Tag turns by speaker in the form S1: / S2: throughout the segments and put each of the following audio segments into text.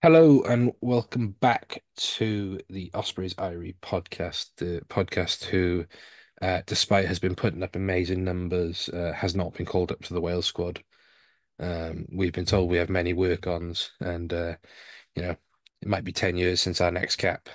S1: Hello and welcome back to the Ospreys Irie podcast, the podcast who, despite has been putting up amazing numbers, has not been called up to the Wales squad. We've been told we have many work-ons, and you know, it might be 10 years since our next cap,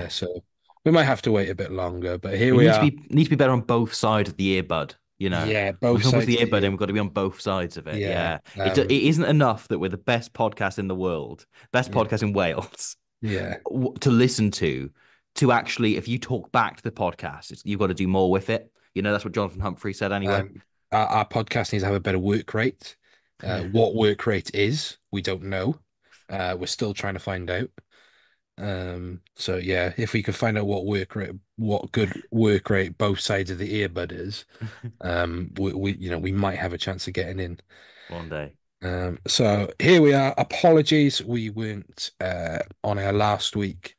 S1: so we might have to wait a bit longer. But here
S2: We
S1: we
S2: need to
S1: are.
S2: be better on both sides of the earbud.
S1: Yeah,
S2: When
S1: both
S2: someone puts
S1: sides
S2: the
S1: of the
S2: earbud in,
S1: year.
S2: we've got to be on both sides of it.
S1: Yeah,
S2: Yeah, it isn't enough that we're the best podcast in the world, best
S1: yeah,
S2: podcast in Wales,
S1: yeah.
S2: to listen to. To actually, if you talk back to the podcast, you've got to do more with it. That's what Jonathan Humphrey said anyway.
S1: Our podcast needs to have a better work rate. What work rate is, we don't know. We're still trying to find out. So yeah, if we could find out what good work rate both sides of the earbud is, we might have a chance of getting in.
S2: One day.
S1: So here we are. Apologies, we weren't on our last week.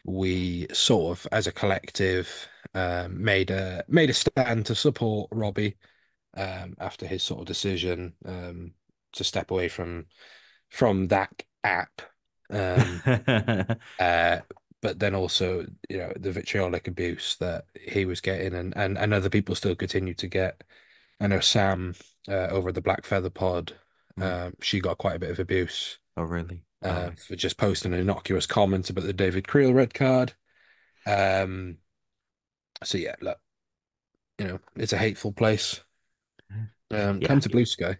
S1: We sort of, as a collective, made a stand to support Robbie after his sort of decision to step away from that app. Um, uh, but then also, the vitriolic abuse that he was getting and other people still continue to get. I know Sam over at the Black Feather Pod,
S2: Hmm.
S1: she got quite a bit of abuse
S2: Oh, really? Oh.
S1: for just posting an innocuous comment about the David Creel red card. Um, so yeah, look, it's a hateful place. Come
S2: Yeah.
S1: to Blue Sky.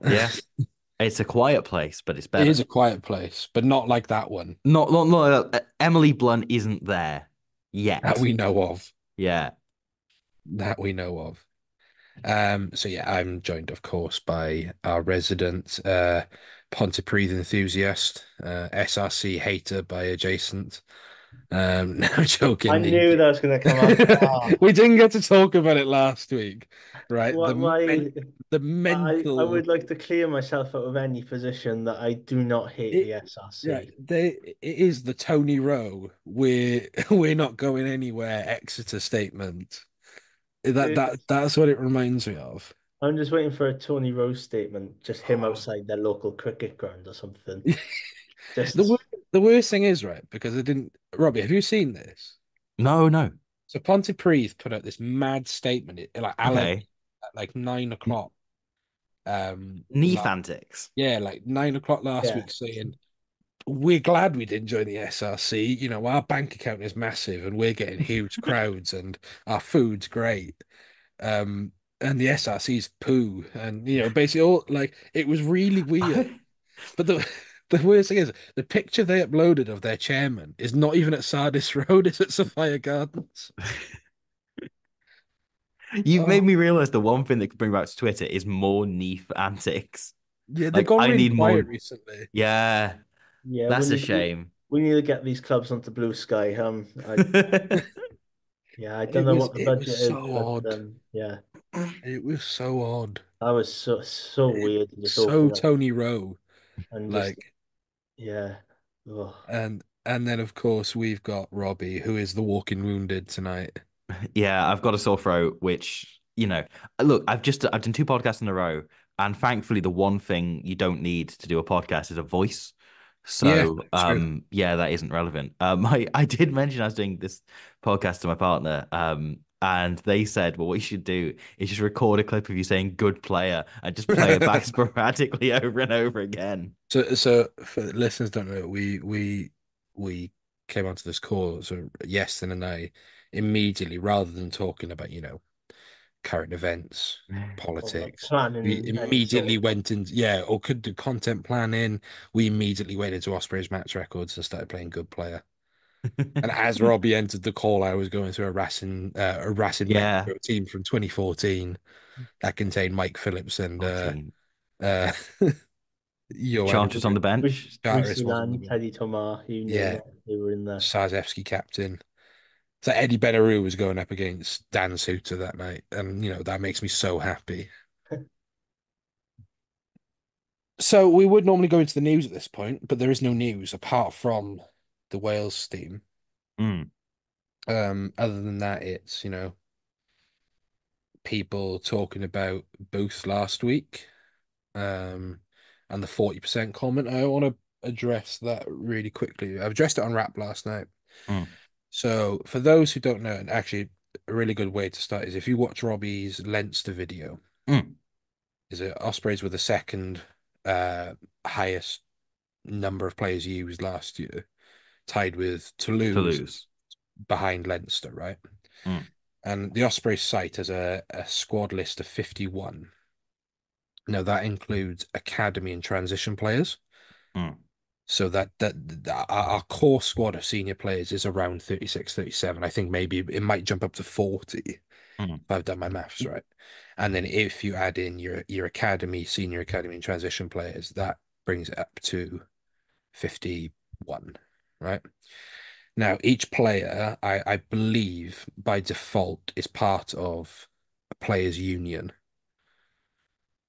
S2: Yeah. It's a quiet place, but it's
S1: It
S2: better.
S1: is a quiet place, but not like that one
S2: Emily Blunt isn't there
S1: that
S2: yet.
S1: we know of.
S2: Yeah.
S1: That we know of. So yeah, I'm joined, of course, by our resident Pontypridd enthusiast, SRC hater by adjacent. No
S3: I
S1: joking.
S3: knew that was going to come up. Oh,
S1: We didn't get to talk about it last week, right?
S3: what my
S1: The
S3: I
S1: mental
S3: would like to clear myself out of any position that I do not hate
S1: it
S3: the
S1: right.
S3: SRC.
S1: It is the Tony Rowe. We're not going anywhere. Exeter statement. That's what it reminds me of.
S3: I'm just waiting for a Tony Rose statement, just him outside their local cricket ground or something.
S1: The wor
S3: Just
S1: the worst thing is, right, because I didn't. Robbie, have you seen this?
S2: No, no.
S1: So Pontypridd put out this mad statement like Alan
S2: Okay.
S1: at like 9 o'clock.
S2: Knee
S1: Last,
S2: antics.
S1: yeah, like 9 o'clock last
S3: yeah.
S1: week, saying we're glad we didn't join the SRC. Our bank account is massive and we're getting huge crowds and our food's great. Um, and the SRC's poo, and basically all like it was really weird. But the worst thing is the picture they uploaded of their chairman is not even at Sardis Road, it's at Sophia Gardens.
S2: You've made
S1: Oh
S2: me realize the one thing that could bring back to Twitter is more Neef antics.
S1: yeah, they've
S2: Like
S1: gone
S2: I
S1: really
S2: need more.
S1: quiet recently.
S2: Yeah,
S3: Yeah,
S2: that's a shame.
S3: we need to get these clubs onto Blue Sky. Yeah, I don't
S1: It
S3: know
S1: was
S3: what the
S1: it was
S3: budget is,
S1: so
S3: but
S1: odd.
S3: yeah,
S1: It was so odd.
S3: that was so weird. Just
S1: So
S3: open up
S1: Tony Rowe.
S3: and just
S1: Like
S3: yeah. Oh.
S1: and then of course we've got Robbie, who is the walking wounded tonight.
S2: Yeah, I've got a sore throat, which, look, I've done two podcasts in a row, and thankfully the one thing you don't need to do a podcast is a voice.
S1: Yeah,
S2: So,
S1: true.
S2: yeah, that isn't relevant. I did mention I was doing this podcast to my partner, and they said, well, what you should do is just record a clip of you saying "good player" and just play it back sporadically over and over again.
S1: So for listeners don't know, we came onto this call. So Yeston and I immediately, rather than talking about, current events,
S3: Or like
S1: politics, we
S3: planning any
S1: immediately
S3: sort
S1: went into or could do content planning. We immediately went into Ospreys match records and started playing good player. And as Robbie entered the call, I was going through a Racing
S2: Yeah,
S1: Metro team from 2014 that contained Mike Phillips and
S2: 14.
S1: uh Johan
S2: Chargers on the bench.
S1: Charteris was on the
S3: Rishi
S1: bench.
S3: Teddy Tomar, you name
S1: Yeah,
S3: it, they were in there.
S1: Sazevsky captain. So Eddie Benarou was going up against Dan Suter that night, and that makes me so happy. So we would normally go into the news at this point, but there is no news apart from the Wales team.
S2: Mm.
S1: Other than that, it's people talking about Booth last week, um, and the 40% comment. I want to address that really quickly. I've addressed it on Rap last night.
S2: Mm,
S1: So for those who don't know, and actually a really good way to start is if you watch Robbie's Leinster video,
S2: mm.
S1: is it Ospreys were the second uh highest number of players used last year, tied with Toulouse
S2: Toulouse.
S1: behind Leinster, right?
S2: Mm,
S1: And the Ospreys site has a squad list of 51. Now that includes academy and transition players.
S2: mm,
S1: So that our core squad of senior players is around 36, 37. I think maybe it might jump up to 40 if
S2: mm.
S1: I've done my maths right. And then if you add in your academy, senior academy and transition players, that brings it up to 51, right? Now, each player, I believe by default is part of a players' union.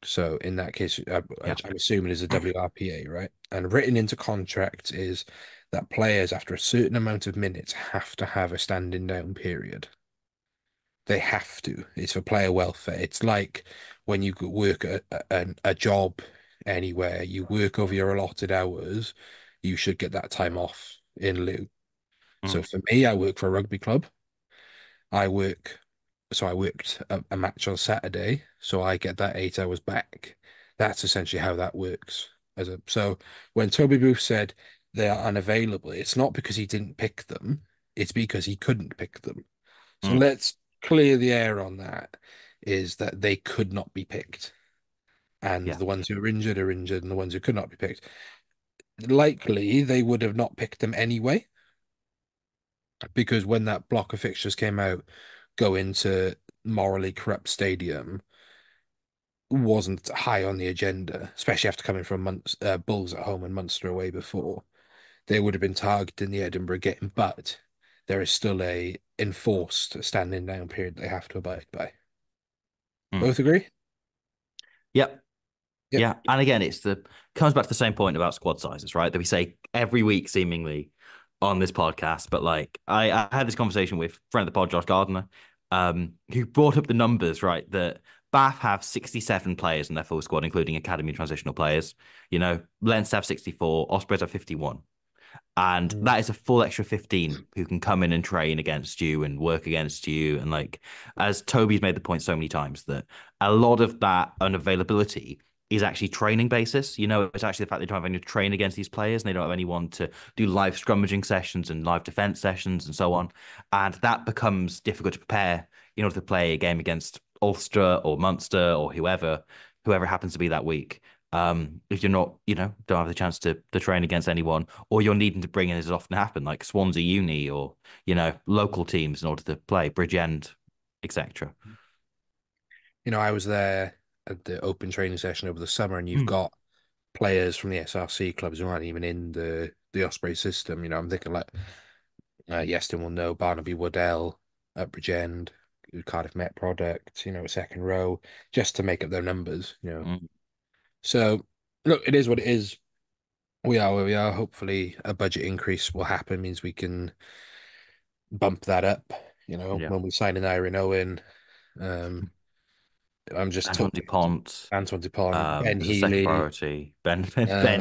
S1: So in that case,
S2: Yeah,
S1: I'm assuming is a WRPA, right? And written into contract is that players after a certain amount of minutes have to have a standing down period. They have to. It's for player welfare. It's like when you work a job anywhere, you work over your allotted hours, you should get that time off in lieu. So
S2: mm,
S1: for me, I work for a rugby club. I work, so I worked a match on Saturday, so I get that 8 hours back. That's essentially how that works. So when Toby Booth said they are unavailable, it's not because he didn't pick them, it's because he couldn't pick them. So
S2: mm.
S1: let's clear the air on that, is that they could not be picked. And
S2: Yeah,
S1: the ones who are injured, and the ones who could not be picked. Likely they would have not picked them anyway, because when that block of fixtures came out, go into morally corrupt stadium wasn't high on the agenda, especially after coming from Bulls at home and Munster away before. They would have been targeted in the Edinburgh game, but there is still a enforced standing down period they have to abide by.
S2: mm.
S1: Both agree?
S2: Yep.
S1: Yep.
S2: Yeah, and again, it's the comes back to the same point about squad sizes, right? That we say every week, seemingly, on this podcast. But like, I had this conversation with friend of the pod, Josh Gardner, who brought up the numbers, right? That Bath have 67 players in their full squad, including academy transitional players. Leinster have 64, Ospreys have 51. And
S1: Mm.
S2: that is a full extra 15 who can come in and train against you and work against you. And like, as Toby's made the point so many times, that a lot of that unavailability is actually training basis. It's actually the fact they don't have anyone to train against these players and they don't have anyone to do live scrummaging sessions and live defense sessions and so on. And that becomes difficult to prepare in order to play a game against Ulster or Munster or whoever happens to be that week. If you're not, don't have the chance to train against anyone, or you're needing to bring in, as often happen, like Swansea Uni or local teams in order to play Bridgend, etc.
S1: I was there at the open training session over the summer, and you've
S2: Mm,
S1: got players from the SRC clubs who aren't even in the Osprey system. I'm thinking like Yeston will know Barnaby Woodell at Bridgend, Cardiff Met product, second row, just to make up their numbers.
S2: mm,
S1: So look, it is what it is. We are where we are. Hopefully a budget increase will happen, means we can bump that up,
S2: yeah.
S1: when we sign an Irene Owen. Um, I'm just
S2: Antoine
S1: talking to
S2: Dupont
S1: Antoine Dupont, Ben
S2: is a second
S1: Healy.
S2: priority. Ben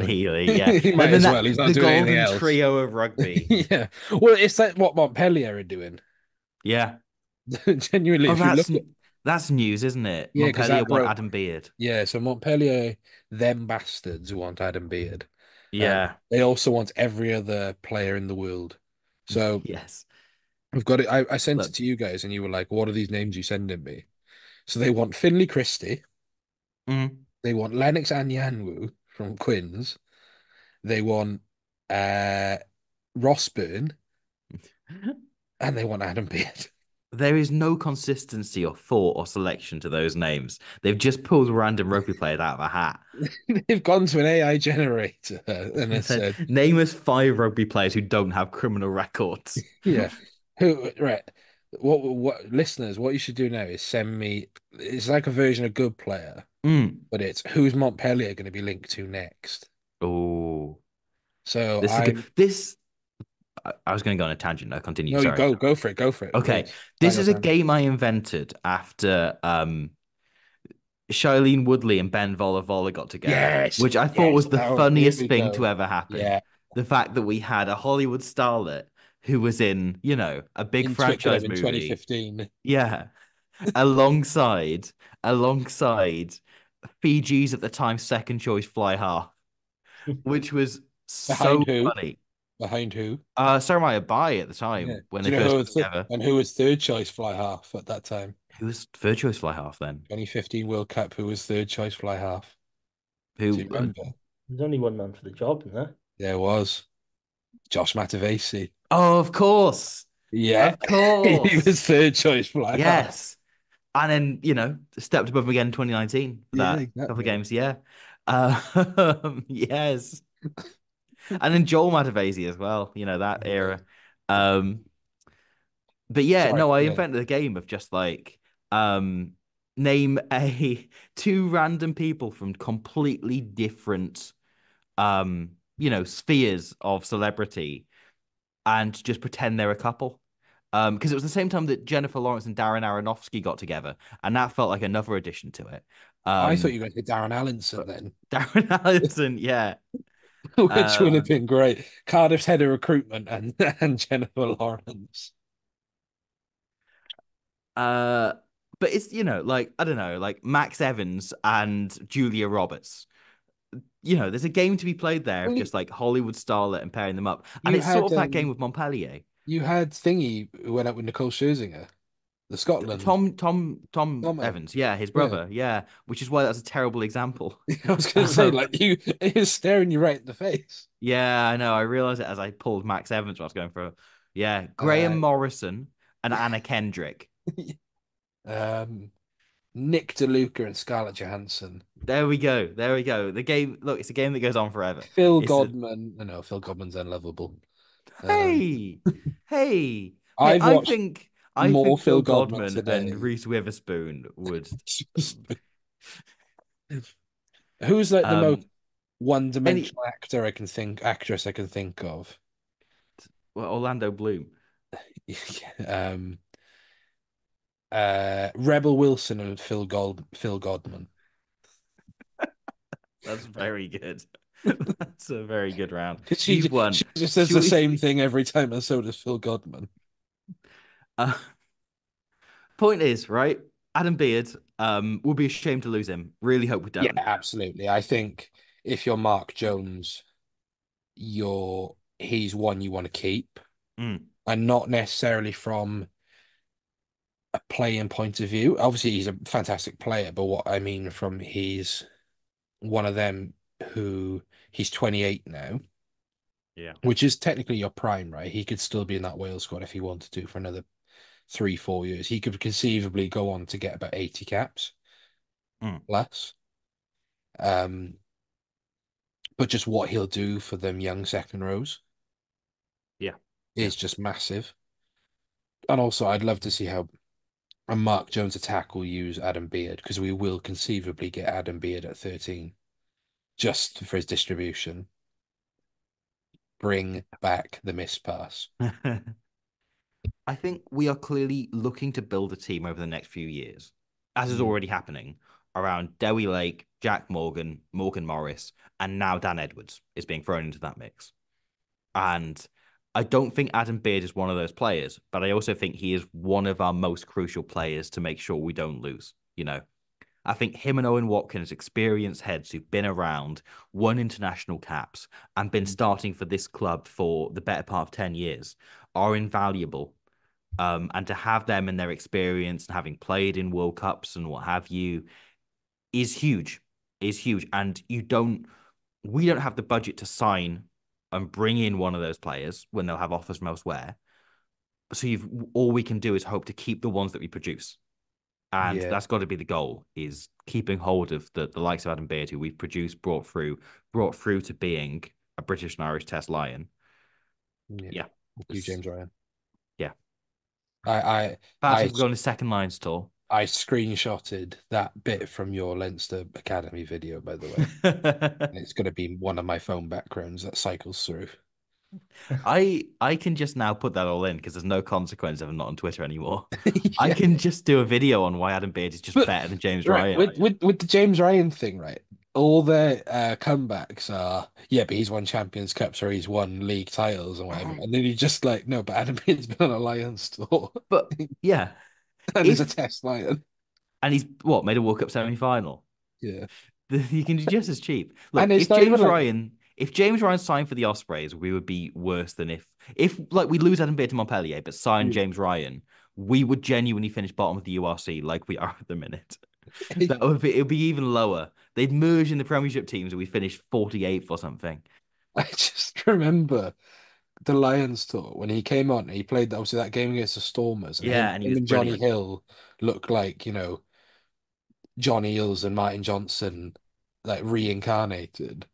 S2: Healy, yeah.
S1: He might
S2: And then
S1: as well.
S2: that
S1: He's not
S2: the
S1: doing anything
S2: golden
S1: else.
S2: trio of rugby.
S1: Yeah. Well, it's like what Montpellier are doing.
S2: Yeah.
S1: Genuinely,
S2: Oh,
S1: if you look at
S2: that's news, isn't it?
S1: yeah, because
S2: Montpellier
S1: that
S2: want
S1: broke.
S2: Adam Beard.
S1: Yeah, so Montpellier, them bastards who want Adam Beard.
S2: Yeah.
S1: They also want every other player in the world. So
S2: Yes.
S1: we've got it. I sent it
S2: Look.
S1: to you guys, and you were like, "What are these names you sending me?" So they want Finley Christie.
S2: Mm.
S1: They want Lennox Anyanwu from Quins. They want uh Rossburn, and they want Adam Beard.
S2: There is no consistency or thought or selection to those names. They've just pulled random rugby players out of a hat
S1: They've gone to an AI generator and
S2: and
S1: it
S2: said,
S1: said,
S2: name us 5 rugby players who don't have criminal records.
S1: "Yeah, who right? What listeners? What you should do now is send me. It's like a version of Good Player,
S2: Mm.
S1: but it's who's Montpellier going to be linked to next."
S2: Oh,
S1: So
S2: this is good.
S1: I'm
S2: I was going to go on a tangent. No, continue.
S1: no, you
S2: Sorry.
S1: go for it, go for it.
S2: Okay.
S1: It's
S2: This
S1: final
S2: is a
S1: time.
S2: game I invented after Shailene Woodley and Ben Vola got together,
S1: Yes,
S2: which I thought
S1: yes.
S2: was the
S1: Oh, here
S2: funniest
S1: we
S2: thing to
S1: go.
S2: ever happen.
S1: Yeah,
S2: The fact that we had a Hollywood starlet who was in, a big
S1: in Twickenham
S2: franchise
S1: in
S2: movie.
S1: 2015.
S2: Yeah. Alongside alongside Fiji's at the time second choice fly half, which was
S1: Behind
S2: so
S1: who?
S2: funny.
S1: Behind who?
S2: Saramaya Bai at the
S1: Yeah.
S2: time when
S1: Do
S2: they
S1: you know
S2: first
S1: who
S2: got
S1: was
S2: together.
S1: and who was third choice fly half at that time?
S2: Who was third choice fly half then?
S1: 2015 World Cup, who was third choice fly half? Do
S2: Who?
S1: you remember?
S3: There's only one man for the job, isn't there?
S1: There was Josh Matavesi.
S2: Oh, of course.
S1: Yeah,
S2: Of
S1: he was
S2: course.
S1: third choice fly half.
S2: Yes. And then, stepped above him again in 2019 for
S1: Yeah,
S2: that couple of
S1: exactly.
S2: games. Yeah. Yes. And then Joel Matavesi as well, that
S1: Yeah.
S2: era. Um, but yeah,
S1: Sorry.
S2: no, I
S1: Yeah.
S2: invented a game of just like um name a two random people from completely different spheres of celebrity and just pretend they're a couple. Because it was the same time that Jennifer Lawrence and Darren Aronofsky got together, and that felt like another addition to it.
S1: I thought
S2: Um,
S1: you were going to say Darren Allinson
S2: but
S1: then,
S2: Darren Allison, yeah.
S1: which would have
S2: Um,
S1: been great. Cardiff's head of recruitment and Jennifer Lawrence.
S2: uh, but it's like I don't know, like Max Evans and Julia Roberts. There's a game to be played there of
S1: Well,
S2: just like Hollywood starlet and pairing them up, and
S1: you
S2: it's sort
S1: had
S2: of that game with Montpellier.
S1: you had Thingy who went out with Nicole Scherzinger, the Scotland.
S2: Tom
S1: Tomo.
S2: Evans, yeah, his
S1: Yeah.
S2: brother, yeah, which is why that's a terrible example.
S1: I was going to say,
S2: Um,
S1: like, he was staring you right in the face.
S2: yeah, I know. I realized it as I pulled Max Evans when I was going for, yeah, Graham
S1: Uh,
S2: Morrison and Anna Kendrick.
S1: um, Nick DeLuca and Scarlett Johansson.
S2: There we go. There we go. The game, look, it's a game that goes on forever.
S1: Phil
S2: It's a
S1: Godman. No, Phil Godman's unlovable. Um,
S2: hey, hey, hey.
S1: I've
S2: I
S1: watched
S2: think I
S1: more
S2: think
S1: Phil
S2: Phil
S1: Godman
S2: Godman and
S1: today.
S2: Reese Witherspoon would.
S1: Who's like the most
S2: Um, any
S1: one-dimensional actress I can think of?
S2: well, Orlando Bloom.
S1: Um, Rebel Wilson and Phil Godman.
S2: That's very good. That's a very good round.
S1: Because
S2: You've won.
S1: she just says
S2: Should
S1: the
S2: we?
S1: same thing every time, and so does Phil Godman.
S2: Uh, Point is, right? Adam Beard, we'll be ashamed to lose him. Really hope we
S1: Yeah,
S2: don't.
S1: absolutely. I think if you're Mark Jones, he's one you want to keep,
S2: Mm,
S1: and not necessarily from a playing point of view. Obviously, he's a fantastic player, but what I mean from he's one of them who he's 28 now,
S2: yeah.
S1: which is technically your prime, right? He could still be in that Wales squad if he wanted to for another 3, 4 years. He could conceivably go on to get about 80 caps
S2: Mm,
S1: less. Um, but just what he'll do for them young second rows
S2: yeah. Yeah.
S1: is just massive. And also, I'd love to see how a Mark Jones attack will use Adam Beard because we will conceivably get Adam Beard at 13 just for his distribution. Bring back the miss pass.
S2: I think we are clearly looking to build a team over the next few years, as is
S1: Mm.
S2: already happening around Dewi Lake, Jack Morgan, Morgan Morris, and now Dan Edwards is being thrown into that mix. And I don't think Adam Beard is one of those players, but I also think he is one of our most crucial players to make sure we don't lose. I think him and Owen Watkins, experienced heads who've been around, won international caps, and been starting for this club for the better part of 10 years, are invaluable. And to have them and their experience and having played in World Cups and what have you is huge, is huge. And we don't have the budget to sign and bring in one of those players when they'll have offers from elsewhere. So all we can do is hope to keep the ones that we produce. And
S1: Yeah,
S2: that's got to be the goal, is keeping hold of the likes of Adam Beard, who we've produced, brought through to being a British and Irish Test Lion.
S1: yeah.
S2: Yeah.
S1: Thank you,
S2: It's,
S1: James Ryan.
S2: yeah.
S1: I I
S2: Perhaps we
S1: I
S2: could go on the second lines tour.
S1: I screenshotted that bit from your Leinster Academy video, by the way. It's going to be one of my phone backgrounds that cycles through.
S2: I can just now put that all in because there's no consequence if I'm not on Twitter anymore. I
S1: Yeah.
S2: can just do a video on why Adam Beard is just
S1: But
S2: better than James
S1: right,
S2: Ryan.
S1: with the James Ryan thing, right? All their comebacks are, yeah, but he's won Champions Cups or he's won league titles and whatever. And then you just like, no, but Adam Pearce's been on a Lions tour
S2: But yeah,
S1: and is a
S2: if
S1: test Lion.
S2: and he's what made a World Cup semi-final.
S1: Yeah.
S2: You can do just as cheap.
S1: And
S2: Look,
S1: it's not even like,
S2: If James Ryan signed for the Ospreys, we would be worse than if like we lose Adam Beard to Montpellier, but sign James Ryan, we would genuinely finish bottom of the URC like we are at the minute. That would be it would be even lower. They'd merge in the Premiership teams and we finish 48th or something.
S1: I just remember the Lions tour when he came on, he played obviously that game against the Stormers, and
S2: Yeah, and he
S1: him
S2: was
S1: and Johnny
S2: brilliant.
S1: Hill looked like, John Eales and Martin Johnson, like reincarnated.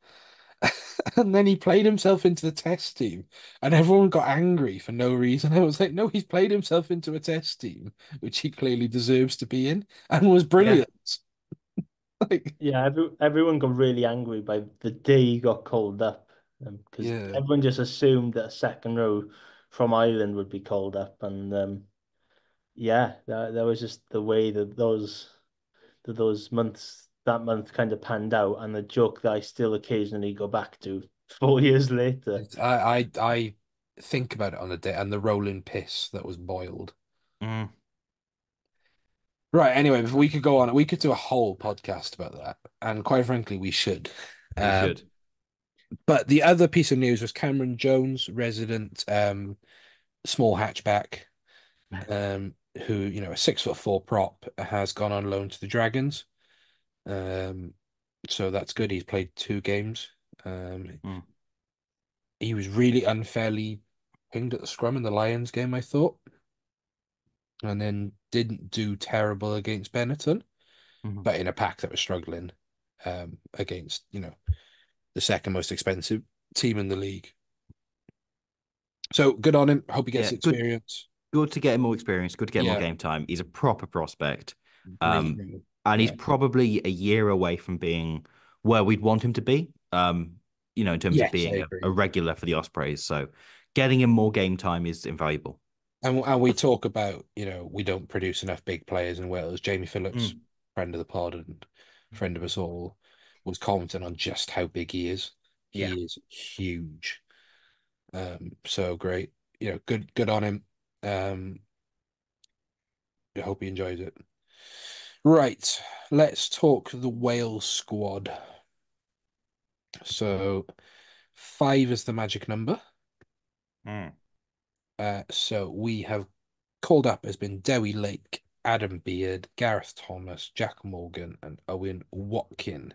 S1: And then he played himself into the test team, and everyone got angry for no reason. I was like, no, he's played himself into a test team, which he clearly deserves to be in, and was
S2: Yeah.
S1: brilliant. Like,
S3: Yeah, everyone got really angry by the day he got called up, because
S1: yeah,
S3: everyone just assumed that a second row from Ireland would be called up, and yeah, that was just the way that those months that month kind of panned out, and the joke that I still occasionally go back to 4 years later.
S1: I think about it on a day and the rolling piss that was boiled.
S2: Mm,
S1: Right. Anyway, if we could go on, we could do a whole podcast about that, and quite frankly, we should.
S2: we
S1: Um,
S2: should.
S1: but the other piece of news was Cameron Jones, resident small hatchback, who a 6'4" prop, has gone on loan to the Dragons. Um, so that's good. He's played 2 games. Um,
S2: Mm,
S1: he was really unfairly pinged at the scrum in the Lions game, I thought, and then didn't do terrible against Benetton,
S2: mhm.
S1: but in a pack that was struggling against, the second most expensive team in the league. So good on him. Hope he gets
S2: Yeah,
S1: the
S2: good
S1: experience.
S2: good to get him more experience, good to get more
S1: Yeah,
S2: game time. He's a proper prospect.
S1: great.
S2: Um, and he's
S1: Yeah.
S2: probably a year away from being where we'd want him to be. In terms of
S1: Yes, I
S2: being a
S1: agree.
S2: regular for the Ospreys. So getting him more game time is invaluable.
S1: And we talk about, we don't produce enough big players in Wales. Jamie Phillips,
S2: Mm.
S1: friend of the pod and friend of us all, was commenting on just how big he is.
S2: Yeah.
S1: He is huge. So great. Good on him. Um, I hope he enjoys it. Right, let's talk the Wales squad. So 5 is the magic number.
S2: Mm.
S1: So we have called up has been Dewi Lake, Adam Beard, Gareth Thomas, Jack Morgan, and Owen Watkin.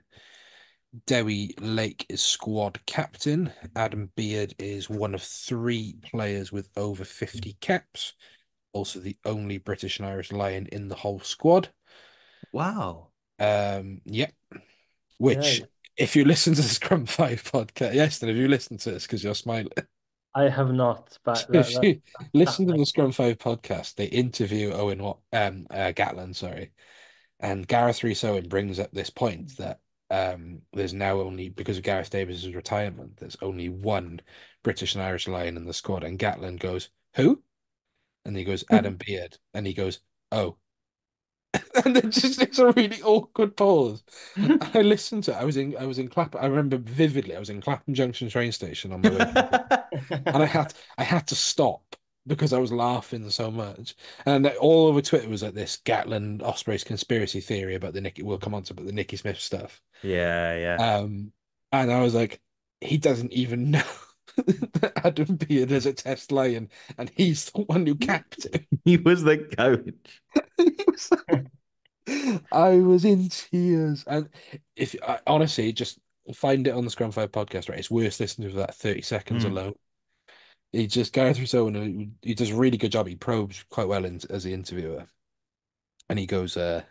S1: Dewi Lake is squad captain. Adam Beard is one of 3 players with over 50 caps. Also, the only British and Irish Lion in the whole squad.
S2: Wow.
S1: Yeah.
S3: Yeah,
S1: Which, if you listen to the Scrum 5 podcast, yes, then if you listen to this because you're smiling.
S3: I have not,
S1: So
S3: but
S1: if you
S3: that
S1: listen to
S3: might.
S1: the Scrum 5 podcast, they interview Gatland, sorry. And Gareth Rhys Owen brings up this point that there's now only, because of Gareth Davies' retirement, there's only one British and Irish Lion in the squad. And Gatland goes, "Who?" And he goes, "Adam Beard." And he goes, "Oh." And then just it's a really awkward pause. I listened to it. I was in Clapham. I remember vividly. I was in Clapham Junction train station on my way to work, and I had to stop because I was laughing so much. And all over Twitter was like this Gatland Ospreys conspiracy theory about the Nicky. We'll come on to about the Nicky Smith stuff.
S2: Yeah, yeah.
S1: Um, and I was like, he doesn't even know that Adam Beard is a test lion, and he's the one who capped him.
S2: He was the coach.
S1: I was in tears, and if I honestly just find it on the Scrum 5 podcast, right? It's worth listening to for that 30 seconds
S2: Mm.
S1: alone. He just Gareth Rousseau, and he does a really good job. He probes quite well as the interviewer, and he goes, you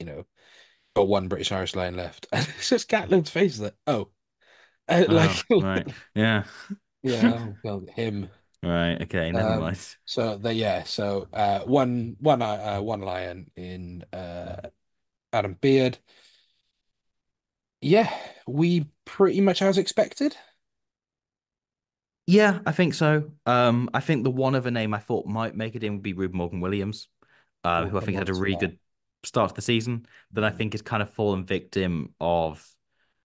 S1: know, got one British Irish line left, and it's just Gatland's face is like, oh,
S2: Oh, right. Yeah.
S1: yeah, oh, well, him.
S2: Right. Okay. Never mind.
S1: So one lion in Adam Beard. Yeah, we pretty much as expected.
S2: Yeah, I think so. I think the one other name I thought might make it in would be Ruben Morgan Williams, who I
S1: Morgan
S2: think had a
S1: Morris,
S2: really
S1: yeah.
S2: good start to the season. Then I
S1: Mm.
S2: think has kind of fallen victim of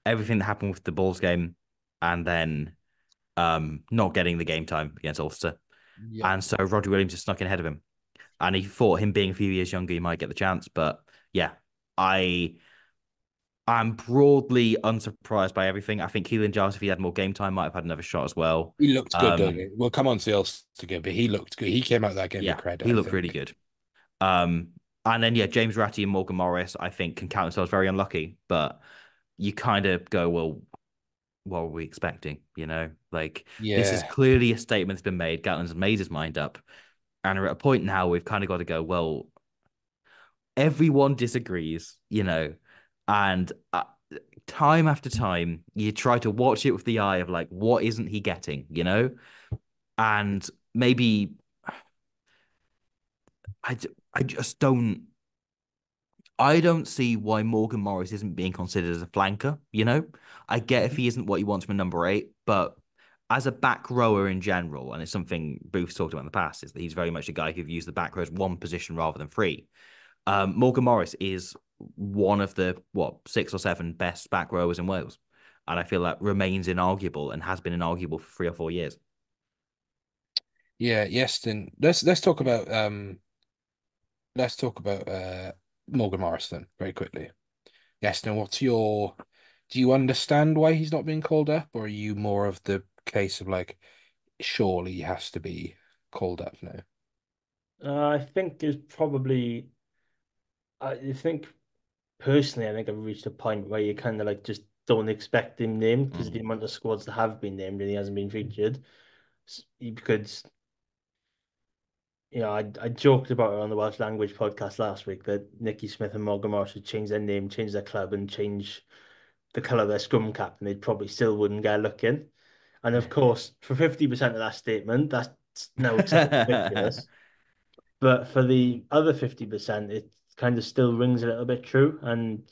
S2: everything that happened with the Bulls game, and then not getting the game time against Ulster.
S1: Yeah.
S2: And so Roger Williams just snuck in ahead of him. And he thought him being a few years younger, he might get the chance. But yeah, I I'm broadly unsurprised by everything. I think Keelan Giles, if he had more game time, might have had another shot as well.
S1: He looked good, don't
S2: Um,
S1: he? We'll come on to the Ulster game, but he looked good. He came out of that game with
S2: yeah,
S1: credit,
S2: he
S1: I
S2: looked really
S1: think.
S2: good. Um, and then yeah, James Ratty and Morgan Morris, I think, can count themselves very unlucky. But you kind of go, well, what were we expecting? Like this is
S1: Yeah.
S2: clearly a statement that's been made. Gatland's made his mind up, and we're at a point now we've kind of got to go, well, everyone disagrees, and time after time, you try to watch it with the eye of like, what isn't he getting? And maybe I, I just don't. I don't see why Morgan Morris isn't being considered as a flanker. I get if
S1: Mhm.
S2: he isn't what you want from a number eight, but as a back rower in general, and it's something Booth's talked about in the past, is that he's very much a guy who views the back row as one position rather than three. Morgan Morris is one of the six or seven best back rowers in Wales, and I feel that remains inarguable and has been inarguable for 3 or 4 years.
S1: Yeah, yes, then let's talk about Morgan Morris then very quickly. Yes, then do you understand why he's not being called up, or are you more of the case of like surely he has to be called up now?
S3: I think is probably. I think personally, I think I've reached a point where you kind of like just don't expect him named because the
S2: Mm.
S3: amount of squads that have been named and he hasn't been featured. Because I joked about it on the Welsh Language podcast last week that Nicky Smith and Morgan Morris should change their name, change their club, and change the colour of their scrum cap, and they probably still wouldn't get a look in. And of course, for 50% of that statement, that's no something ridiculous. But for the other 50%, it kind of still rings a little bit true. And,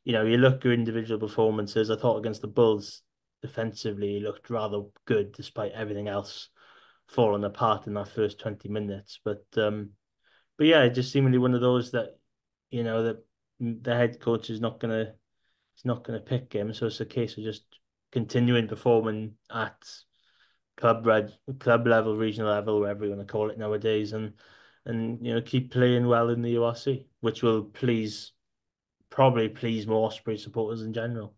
S3: you look at individual performances. I thought against the Bulls, defensively, he looked rather good despite everything else falling apart in that first 20 minutes. But yeah, it just seemingly one of those that, that the head coach is not gonna pick him. So it's a case of just continuing performing at club level, regional level, whatever you want to call it nowadays, and keep playing well in the URC, which will probably please more Osprey supporters in general.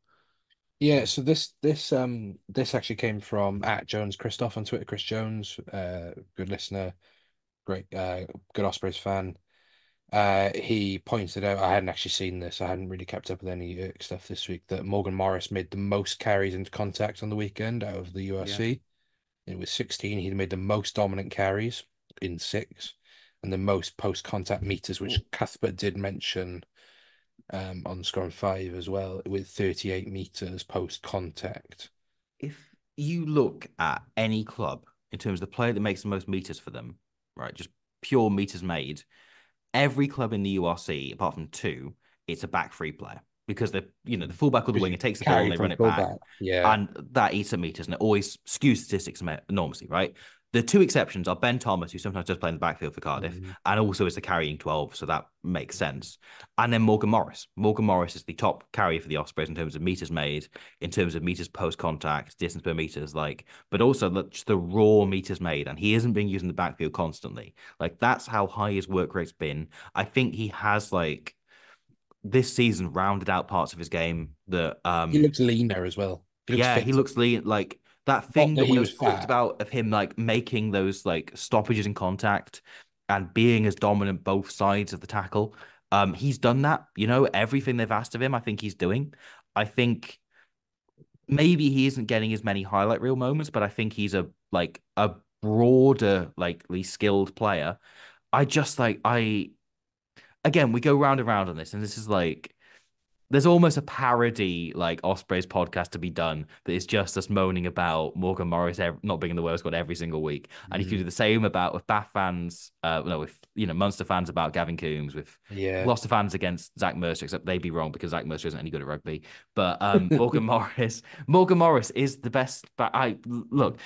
S1: Yeah, so this actually came from at Jones Christoph on Twitter. Chris Jones, good listener, great good Ospreys fan. He pointed out, I hadn't actually seen this, I hadn't really kept up with any stuff this week, that Morgan Morris made the most carries into contact on the weekend out of the
S2: Yeah.
S1: URC. It was 16. He made the most dominant carries in six and the most post-contact meters, which Cuthbert did mention on Scrum 5 as well, with 38 meters post-contact.
S2: If you look at any club in terms of the player that makes the most meters for them, right, just pure meters made, every club in the URC, apart from two, it's a back three player because the fullback or the
S1: Because
S2: winger
S1: you
S2: takes the ball and
S1: carry
S2: they
S1: from
S2: run it back,
S1: fullback. Yeah.
S2: and that eats up meters and it always skews statistics enormously, right? The two exceptions are Ben Thomas, who sometimes does play in the backfield for Cardiff,
S1: Mm.
S2: and also is the carrying 12, so that makes sense. And then Morgan Morris. Morgan Morris is the top carrier for the Ospreys in terms of meters made, in terms of meters post contact, distance per meters, but also just the raw meters made. And he isn't being used in the backfield constantly. Like that's how high his work rate's been. I think he has this season rounded out parts of his game that
S1: He looks leaner as well. He looks
S2: yeah, he
S1: fit.
S2: looks lean. Like that
S1: Not
S2: thing
S1: that
S2: that
S1: he
S2: Wales
S1: was
S2: talked
S1: fat.
S2: about of him making those stoppages in contact and being as dominant both sides of the tackle. He's done that. Everything they've asked of him, I think he's doing. I think maybe he isn't getting as many highlight reel moments, but I think he's a broader, skilled player. I just I again we go round and round on this, and this is there's almost a parody Ospreys podcast to be done that is just us moaning about Morgan Morris not being in the World Squad every single week. And you could do
S1: Mm.
S2: the same about with Bath fans, no, with Munster fans about Gavin Coombs, with
S1: Yeah.
S2: Gloucester fans against Zach Mercer, except they'd be wrong because Zach Mercer isn't any good at rugby. But Morgan Morris is the best. But I look,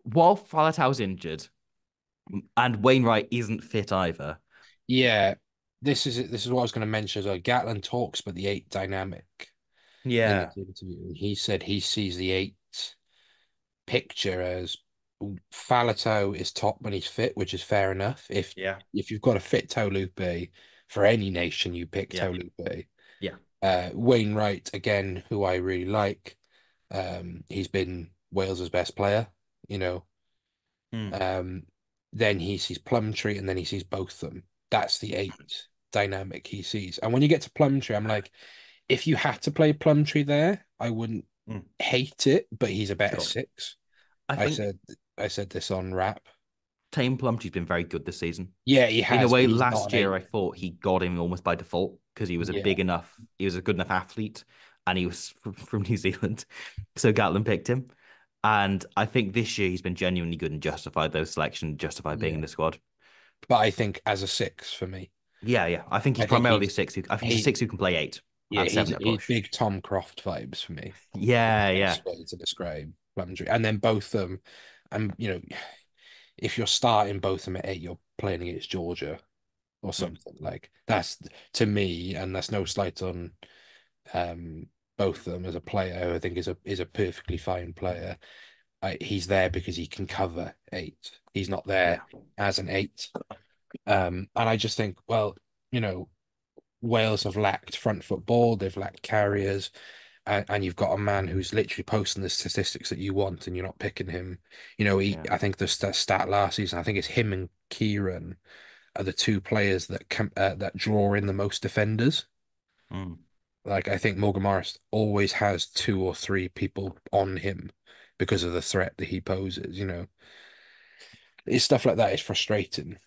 S2: while Faletau's injured and Wainwright isn't fit either.
S1: Yeah, this is what I was going to mention. So Gatlin talks about the eight dynamic in
S2: Yeah,
S1: this interview, and he said he sees the eight picture as Faletau is top when he's fit, which is fair enough.
S2: yeah,
S1: If you've got a fit Tolupe for any nation, you pick
S2: yeah,
S1: Tolupe.
S2: yeah.
S1: Wainwright again, who I really like. He's been Wales's best player, you know.
S2: Mm,
S1: Um, then he sees Plumtree, and then he sees both of them. That's the eight dynamic he sees. And when you get to Plumtree, I'm like, if you had to play Plumtree there, I wouldn't
S2: mm.
S1: hate it, but he's a better
S2: Sure.
S1: six.
S2: I
S1: I
S2: think
S1: said I said this on rap.
S2: Tame Plumtree's been very good this season.
S1: Yeah, he
S2: In a
S1: has,
S2: way,
S1: but he's not
S2: last
S1: an
S2: year
S1: eight.
S2: I thought he got him almost by default because
S1: Yeah,
S2: he was a good enough athlete, and he was from New Zealand, so Gatlin picked him. And I think this year he's been genuinely good and justified those selections, justified being in
S1: yeah.
S2: the squad.
S1: But I think as a six for me,
S2: Yeah, yeah. I think he's
S1: I think
S2: primarily a six. I think he's a
S1: he
S2: six who can play eight
S1: yeah,
S2: and seven at
S1: he's
S2: push.
S1: big Tom Croft vibes for me.
S2: Yeah, yeah,
S1: Best way to describe Plumtree. And then both of them, and if you're starting both of them at eight, you're playing against Georgia or
S2: mm,
S1: something. Like that's to me, and that's no slight on um both of them as a player, who I think is a perfectly fine player. He's there because he can cover eight. He's not there
S2: yeah,
S1: as an eight. And I just think, well, you know, Wales have lacked front foot ball, they've lacked carriers, and you've got a man who's literally posting the statistics that you want, and you're not picking him.
S2: yeah.
S1: I think the stat last season, I think it's him and Kieran are the two players that draw in the most defenders.
S2: Mm,
S1: Like I think Morgan Morris always has two or three people on him because of the threat that he poses. It's stuff like that is frustrating.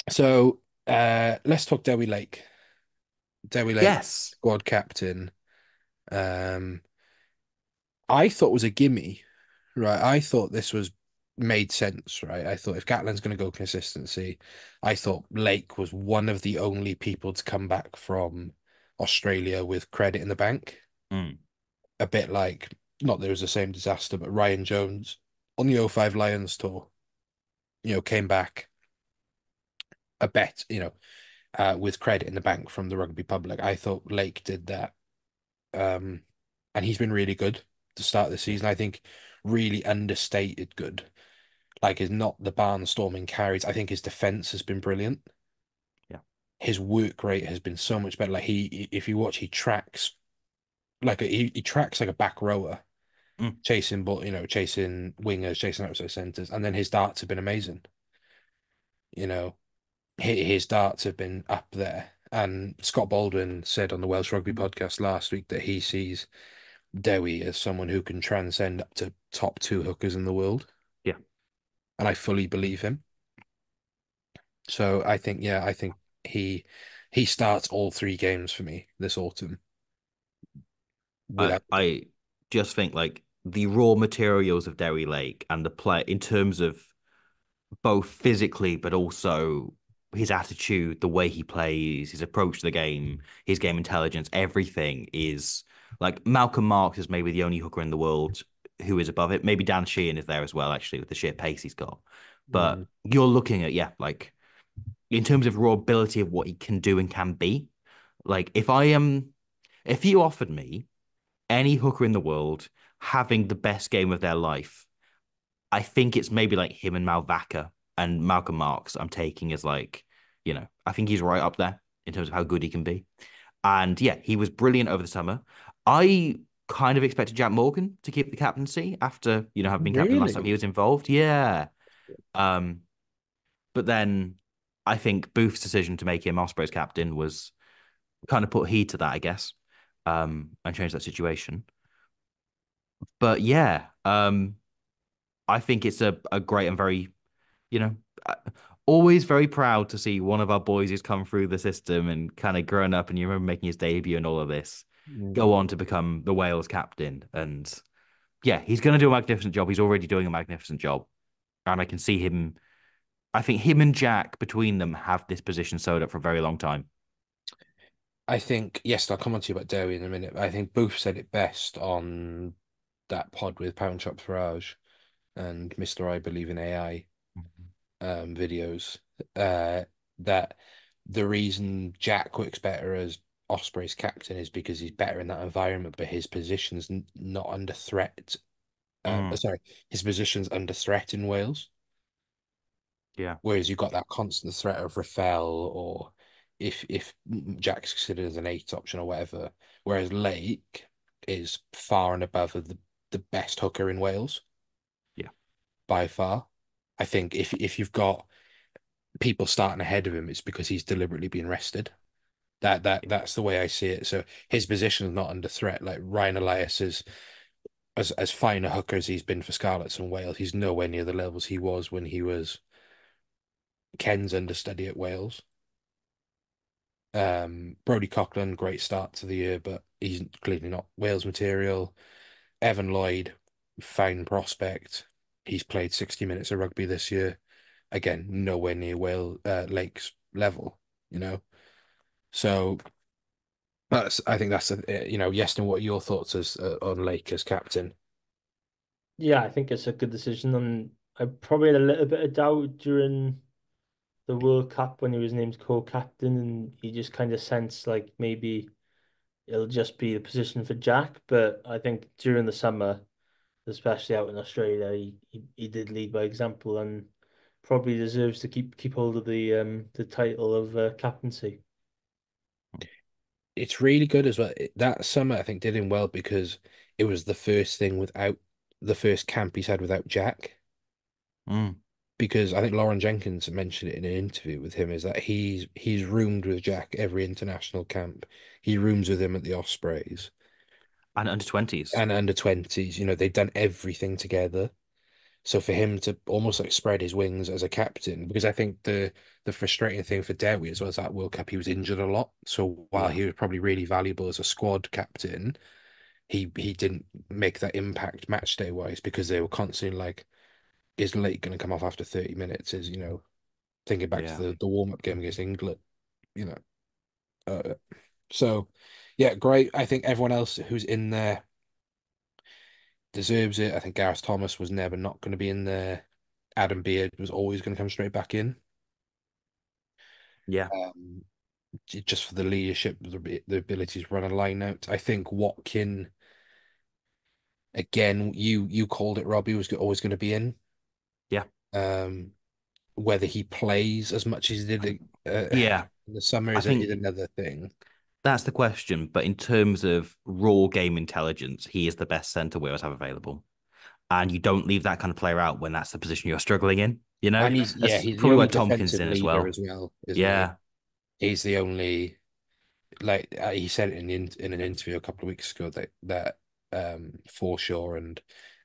S1: So let's talk Dewi Lake. Dewi Lake,
S2: yes.
S1: squad captain. Um, I thought was a gimme, right? I thought this was made sense, right? I thought if Gatland's going to go consistency, I thought Lake was one of the only people to come back from Australia with credit in the bank.
S2: Mm,
S1: A bit like, not that it was the same disaster, but Ryan Jones on the '05 Lions tour, came back a bet, with credit in the bank from the rugby public. I thought Lake did that. Um, and he's been really good to start the
S2: yeah,
S1: season. I think really understated good. Like, is not the barnstorming carries. I think his defense has been brilliant.
S2: yeah.
S1: His work rate has been so much better. Like if you watch, he tracks he tracks like a back rower,
S2: Mm,
S1: chasing, but chasing wingers, chasing outside centers, and then his darts have been amazing. You know, his darts have been up there. And Scott Baldwin said on the Welsh Rugby podcast last week that he sees Dewi as someone who can transcend up to top two hookers in the world,
S2: yeah.
S1: and I fully believe him. So I think he he starts all three games for me this autumn
S2: I
S1: without.
S2: I just think like the raw materials of Derry Lake and the play in terms of both physically but also his attitude, the way he plays, his approach to the game, his game intelligence, everything is like Malcolm Marks is maybe the only hooker in the world who is above it. Maybe Dan Sheehan is there as well, actually, with the sheer pace he's got. But
S1: Mm,
S2: you're looking at, yeah, like in terms of raw ability of what he can do and can be, like if you offered me any hooker in the world having the best game of their life, I think it's maybe like him and Malvaca and Malcolm Marks I'm taking as like, I think he's right up there in terms of how good he can be. And yeah, he was brilliant over the summer. I kind of expected Jack Morgan to keep the captaincy after, having been captain last time
S1: really?
S2: he was involved. Yeah. Um, but then I think Booth's decision to make him Ospreys captain was kind of put heed to that, I guess, and change that situation. But yeah, I think it's a great and very, you know, uh, always very proud to see one of our boys who's come through the system and kind of grown up and you remember making his debut and all of this
S1: Mm.
S2: go on to become the Wales captain. And yeah, he's going to do a magnificent job. He's already doing a magnificent job. And I can see him. I think him and Jack between them have this position sewed up for a very long time.
S1: I think yes, I'll come on to you about Derry in a minute. But I think Booth said it best on that pod with Pound Shop Farage. and Mr. I Believe in AI
S2: Mhm.
S1: videos, uh, that the reason Jack works better as Ospreys captain is because he's better in that environment, but his position's not under threat.
S2: Mm,
S1: Sorry, his position's under threat in Wales.
S2: yeah,
S1: Whereas you've got that constant threat of Rafael, or if Jack's considered as an eight option or whatever. Whereas Lake is far and above of the best hooker in Wales
S2: yeah,
S1: by far. I think if you've got people starting ahead of him, it's because he's deliberately being rested. That's the way I see it. So his position is not under threat. Like Ryan Elias is as fine a hooker as he's been for Scarlets and Wales. He's nowhere near the levels he was when he was Ken's understudy at Wales. Brody Coughlin, great start to the year, but he's clearly not Wales material. Evan Lloyd, fine prospect. He's played 60 minutes of rugby this year. Again, nowhere near Wales Lake's level, you know. So I think that's Yeston, what are your thoughts as on Lake as captain?
S3: Yeah, I think it's a good decision, and I probably had a little bit of doubt during the World Cup when he was named co-captain, and he just kind of sensed like maybe it'll just be the position for Jack. But I think during the summer, especially out in Australia, he did lead by example and probably deserves to keep hold of the title of captaincy.
S1: It's really good as well. That summer, I think, did him well because it was the first thing without the first camp he's had without Jack.
S2: mm,
S1: Because I think Lauren Jenkins mentioned it in an interview with him, is that he's roomed with Jack every international camp. He rooms with him at the Ospreys
S2: and under 20s.
S1: and under 20s. They've done everything together. So for him to almost like spread his wings as a captain, because I think the frustrating thing for Dewi as well as that World Cup, he was injured a lot. So while
S2: Yeah,
S1: he was probably really valuable as a squad captain, he didn't make that impact match day wise because they were constantly like, is Lake going to come off after 30 minutes? Thinking back to
S2: yeah,
S1: the warm up game against England, you know. Uh, so, yeah, great. I think everyone else who's in there deserves it. I think Gareth Thomas was never not going to be in there. Adam Beard was always going to come straight back in.
S2: yeah,
S1: Um, just for the leadership, the ability to run a line out. I think Watkin, again, you called it, Robbie, was always going to be in.
S2: yeah,
S1: Um, whether he plays as much as he did
S2: yeah.
S1: in the summer
S2: I
S1: is
S2: think
S1: another thing.
S2: that's the question. But in terms of raw game intelligence, he is the best centre Wales have available. And you don't leave that kind of player out when that's the position you're struggling in.
S1: And
S2: That's
S1: he's the
S2: probably why
S1: only
S2: Tompkins is
S1: defensive
S2: in as
S1: leader
S2: well.
S1: as well, isn't he?
S2: Yeah,
S1: He's the only, like he said it in an interview a couple of weeks ago that Forshaw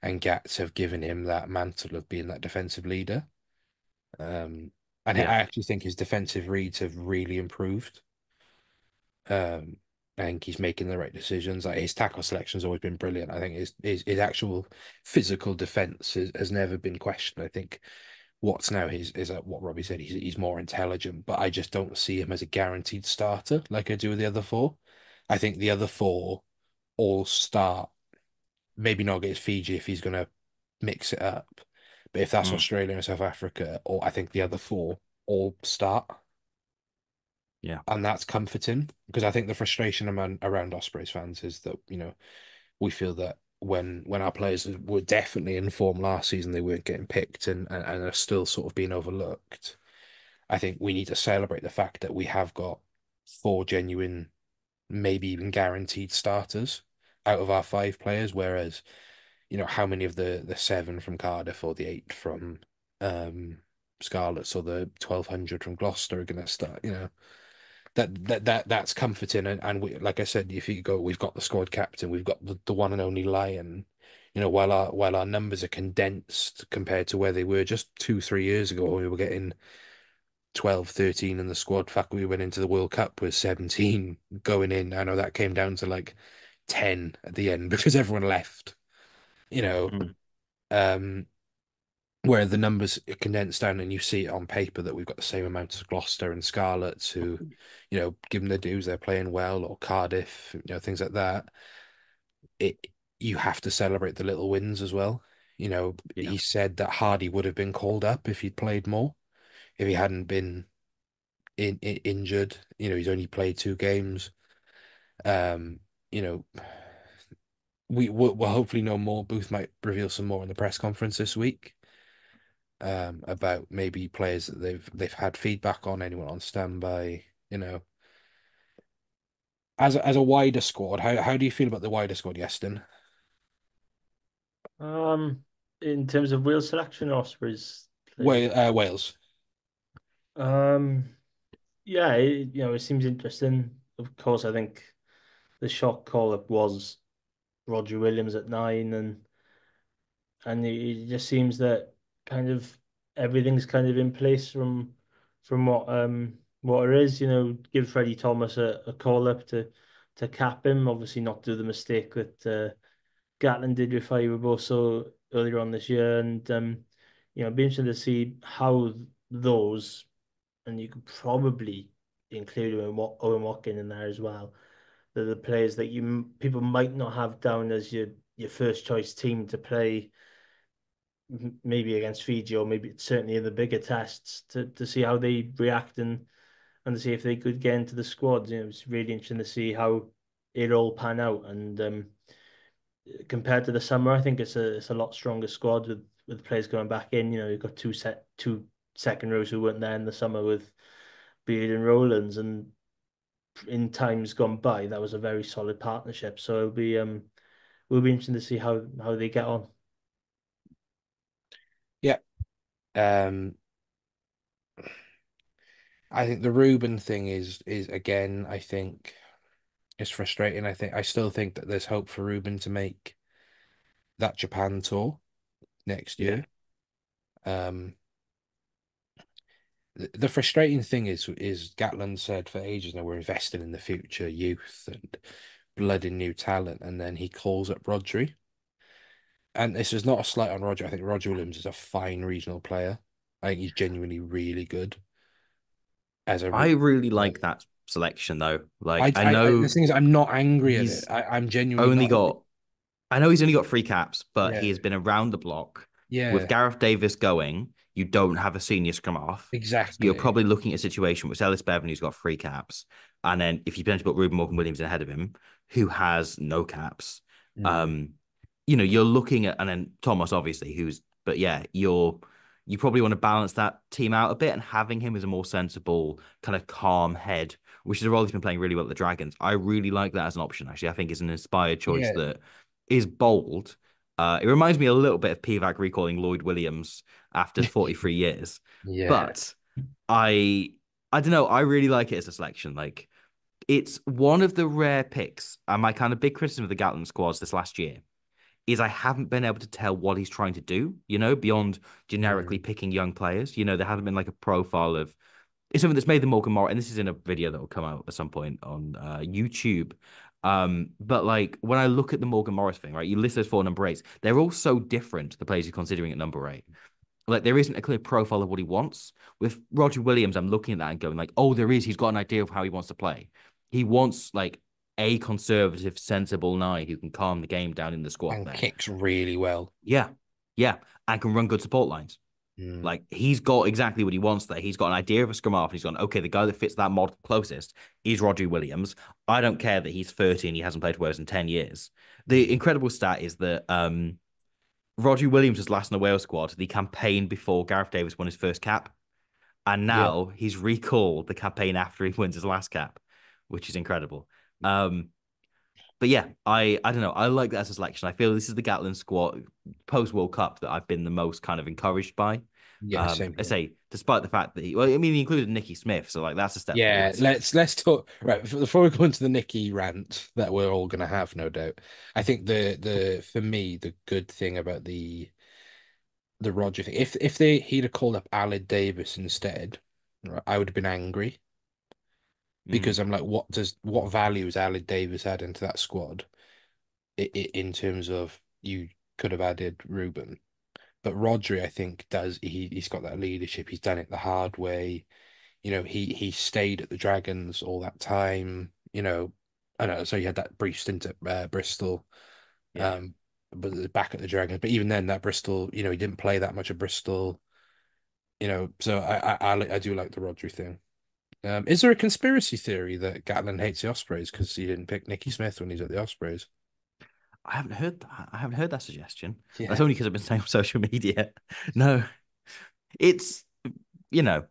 S1: and Gats have given him that mantle of being that defensive leader. Um, and I
S2: yeah,
S1: actually think his defensive reads have really improved. Um, I think he's making the right decisions. Like his tackle selection has always been brilliant. I think his actual physical defense has never been questioned. I think what's now his is what Robbie said. He's more intelligent, but I just don't see him as a guaranteed starter like I do with the other four. I think the other four all start. Maybe not against Fiji if he's going to mix it up, but if that's
S2: mm,
S1: Australia and South Africa, or I think the other four all start,
S2: yeah,
S1: and that's comforting because I think the frustration around Ospreys fans is that we feel that when our players were definitely in form last season, they weren't getting picked and are still sort of being overlooked. I think we need to celebrate the fact that we have got four genuine, maybe even guaranteed starters out of our five players. Whereas, how many of the seven from Cardiff or the eight from Scarlets or the 1,200 from Gloucester are going to start? That's comforting. And we, like I said, if you go, we've got the squad captain, we've got the one and only Lion. While our numbers are condensed compared to where they were just 2, 3 years ago, when we were getting 12, 13 in the squad. In fact, we went into the World Cup with 17 going in. I know that came down to like 10 at the end because everyone left, you know.
S2: mm,
S1: Um, where the numbers are condensed down and you see it on paper that we've got the same amount as Gloucester and Scarlets who, give them their dues, they're playing well, or Cardiff, things like that. It You have to celebrate the little wins as well.
S2: Yeah.
S1: he said that Hardy would have been called up if he'd played more, if he hadn't been injured. He's only played 2 games. Um, you know, we'll hopefully know more. Booth might reveal some more in the press conference this week, about maybe players that they've had feedback on, anyone on standby. As a wider squad, how do you feel about the wider squad, Yeston?
S3: Um, in terms of Wales selection, Ospreys players.
S1: Wales.
S3: Um, yeah, it seems interesting. Of course, I think the shock call-up was Roger Williams at 9, and it just seems that kind of everything's kind of in place from what it is. Give Freddie Thomas a call-up to cap him. Obviously, not do the mistake that Gatland did with Fire earlier on this year, and it'd be interesting to see how those, and you could probably include Owen Watkin in there as well. The players that people might not have down as your first choice team to play, maybe against Fiji, or maybe certainly in the bigger tests, to see how they react, and to see if they could get into the squads. It's really interesting to see how it all pan out. And compared to the summer, I think it's a lot stronger squad with players going back in. You've got two second rows who weren't there in the summer with Beard and Rowlands, and in times gone by, that was a very solid partnership. So will be interesting to see how they get on.
S1: Yeah. Um, I think the Ruben thing is again, I think it's frustrating. I still think that there's hope for Ruben to make that Japan tour next
S2: Yeah.
S1: year. Um, the frustrating thing is Gatland said for ages now we're investing in the future youth and blood in new talent, and then he calls up Rodri. And this is not a slight on Roger. I think Roger Williams is a fine regional player. I think he's genuinely really good as a
S2: I really
S1: player.
S2: like that selection though. Like I
S1: The
S2: know
S1: thing is, I'm not angry at it.
S2: he's
S1: I'm genuinely
S2: only
S1: not.
S2: got I know he's only got 3 caps, but he
S1: Yeah,
S2: has been around the block. With
S1: yeah,
S2: Gareth Davis going, you don't have a senior scrum half. You're
S1: exactly.
S2: probably looking at a situation with Ellis Bevan, who's got 3 caps. And then if you potentially put Ruben Morgan Williams ahead of him, who has no caps,
S1: Mm,
S2: um, you're looking at, and then Thomas, obviously, but yeah, you probably want to balance that team out a bit, and having him as a more sensible, kind of calm head, which is a role he's been playing really well at the Dragons. I really like that as an option, actually. I think it's an inspired choice
S1: yeah,
S2: that is bold. It reminds me a little bit of Pivac recalling Lloyd Williams after 43 years,
S1: yeah,
S2: but I I don't know. I really like it as a selection. Like it's one of the rare picks, and my kind of big criticism of the Gatland squads this last year is I haven't been able to tell what he's trying to do, beyond generically
S1: mm,
S2: picking young players. There hasn't been like a profile of it's something that's made the Morgan Morris, and this is in a video that will come out at some point on YouTube. But like when I look at the Morgan Morris thing, right, you list those 4 number 8s, they're all so different, the players you're considering at number 8. Like there isn't a clear profile of what he wants. With Roger Williams, I'm looking at that and going like, oh, there is. He's got an idea of how he wants to play. He wants like a conservative, sensible nine who can calm the game down in the squat
S1: and
S2: there.
S1: kicks really well.
S2: Yeah, yeah, and can run good support lines.
S1: Mm,
S2: Like he's got exactly what he wants there. He's got an idea of a scrum half. And he's gone, okay, the guy that fits that model closest is Rodri Williams. I don't care that he's 30 and he hasn't played Wales in 10 years. The
S1: mm,
S2: incredible stat is that Rodri Williams was last in the Wales squad the campaign before Gareth Davis won his first cap. And
S1: yeah,
S2: now he's recalled the campaign after he wins his last cap, which is incredible. But yeah, I don't know. I like that as a selection. I feel this is the Gatland squad post World Cup that I've been the most kind of encouraged by.
S1: yeah. Same
S2: I
S1: here.
S2: say, despite the fact that he included Nicky Smith, so like that's a step
S1: Yeah,
S2: forwards.
S1: let's talk right before we go into the Nicky rant that we're all gonna have, no doubt. I think the for me the good thing about the Roger thing, if he'd have called up Aled Davis instead, right, I would have been angry
S2: Mm,
S1: because I'm like, what value has Aled Davis had into that squad in terms of you could have added Ruben, but Rodri I think he's got that leadership. He's done it the hard way. He stayed at the Dragons all that time. I know. So he had that brief stint at Bristol.
S2: yeah.
S1: Um, but back at the Dragons. But even then, that Bristol, he didn't play that much at Bristol. So I do like the Rodri thing. Is there a conspiracy theory that Gatland hates the Ospreys because he didn't pick Nicky Smith when he's at the Ospreys?
S2: I haven't heard that. I haven't heard that suggestion. That's
S1: Yeah,
S2: only because I've been saying on social media. No, it's you know,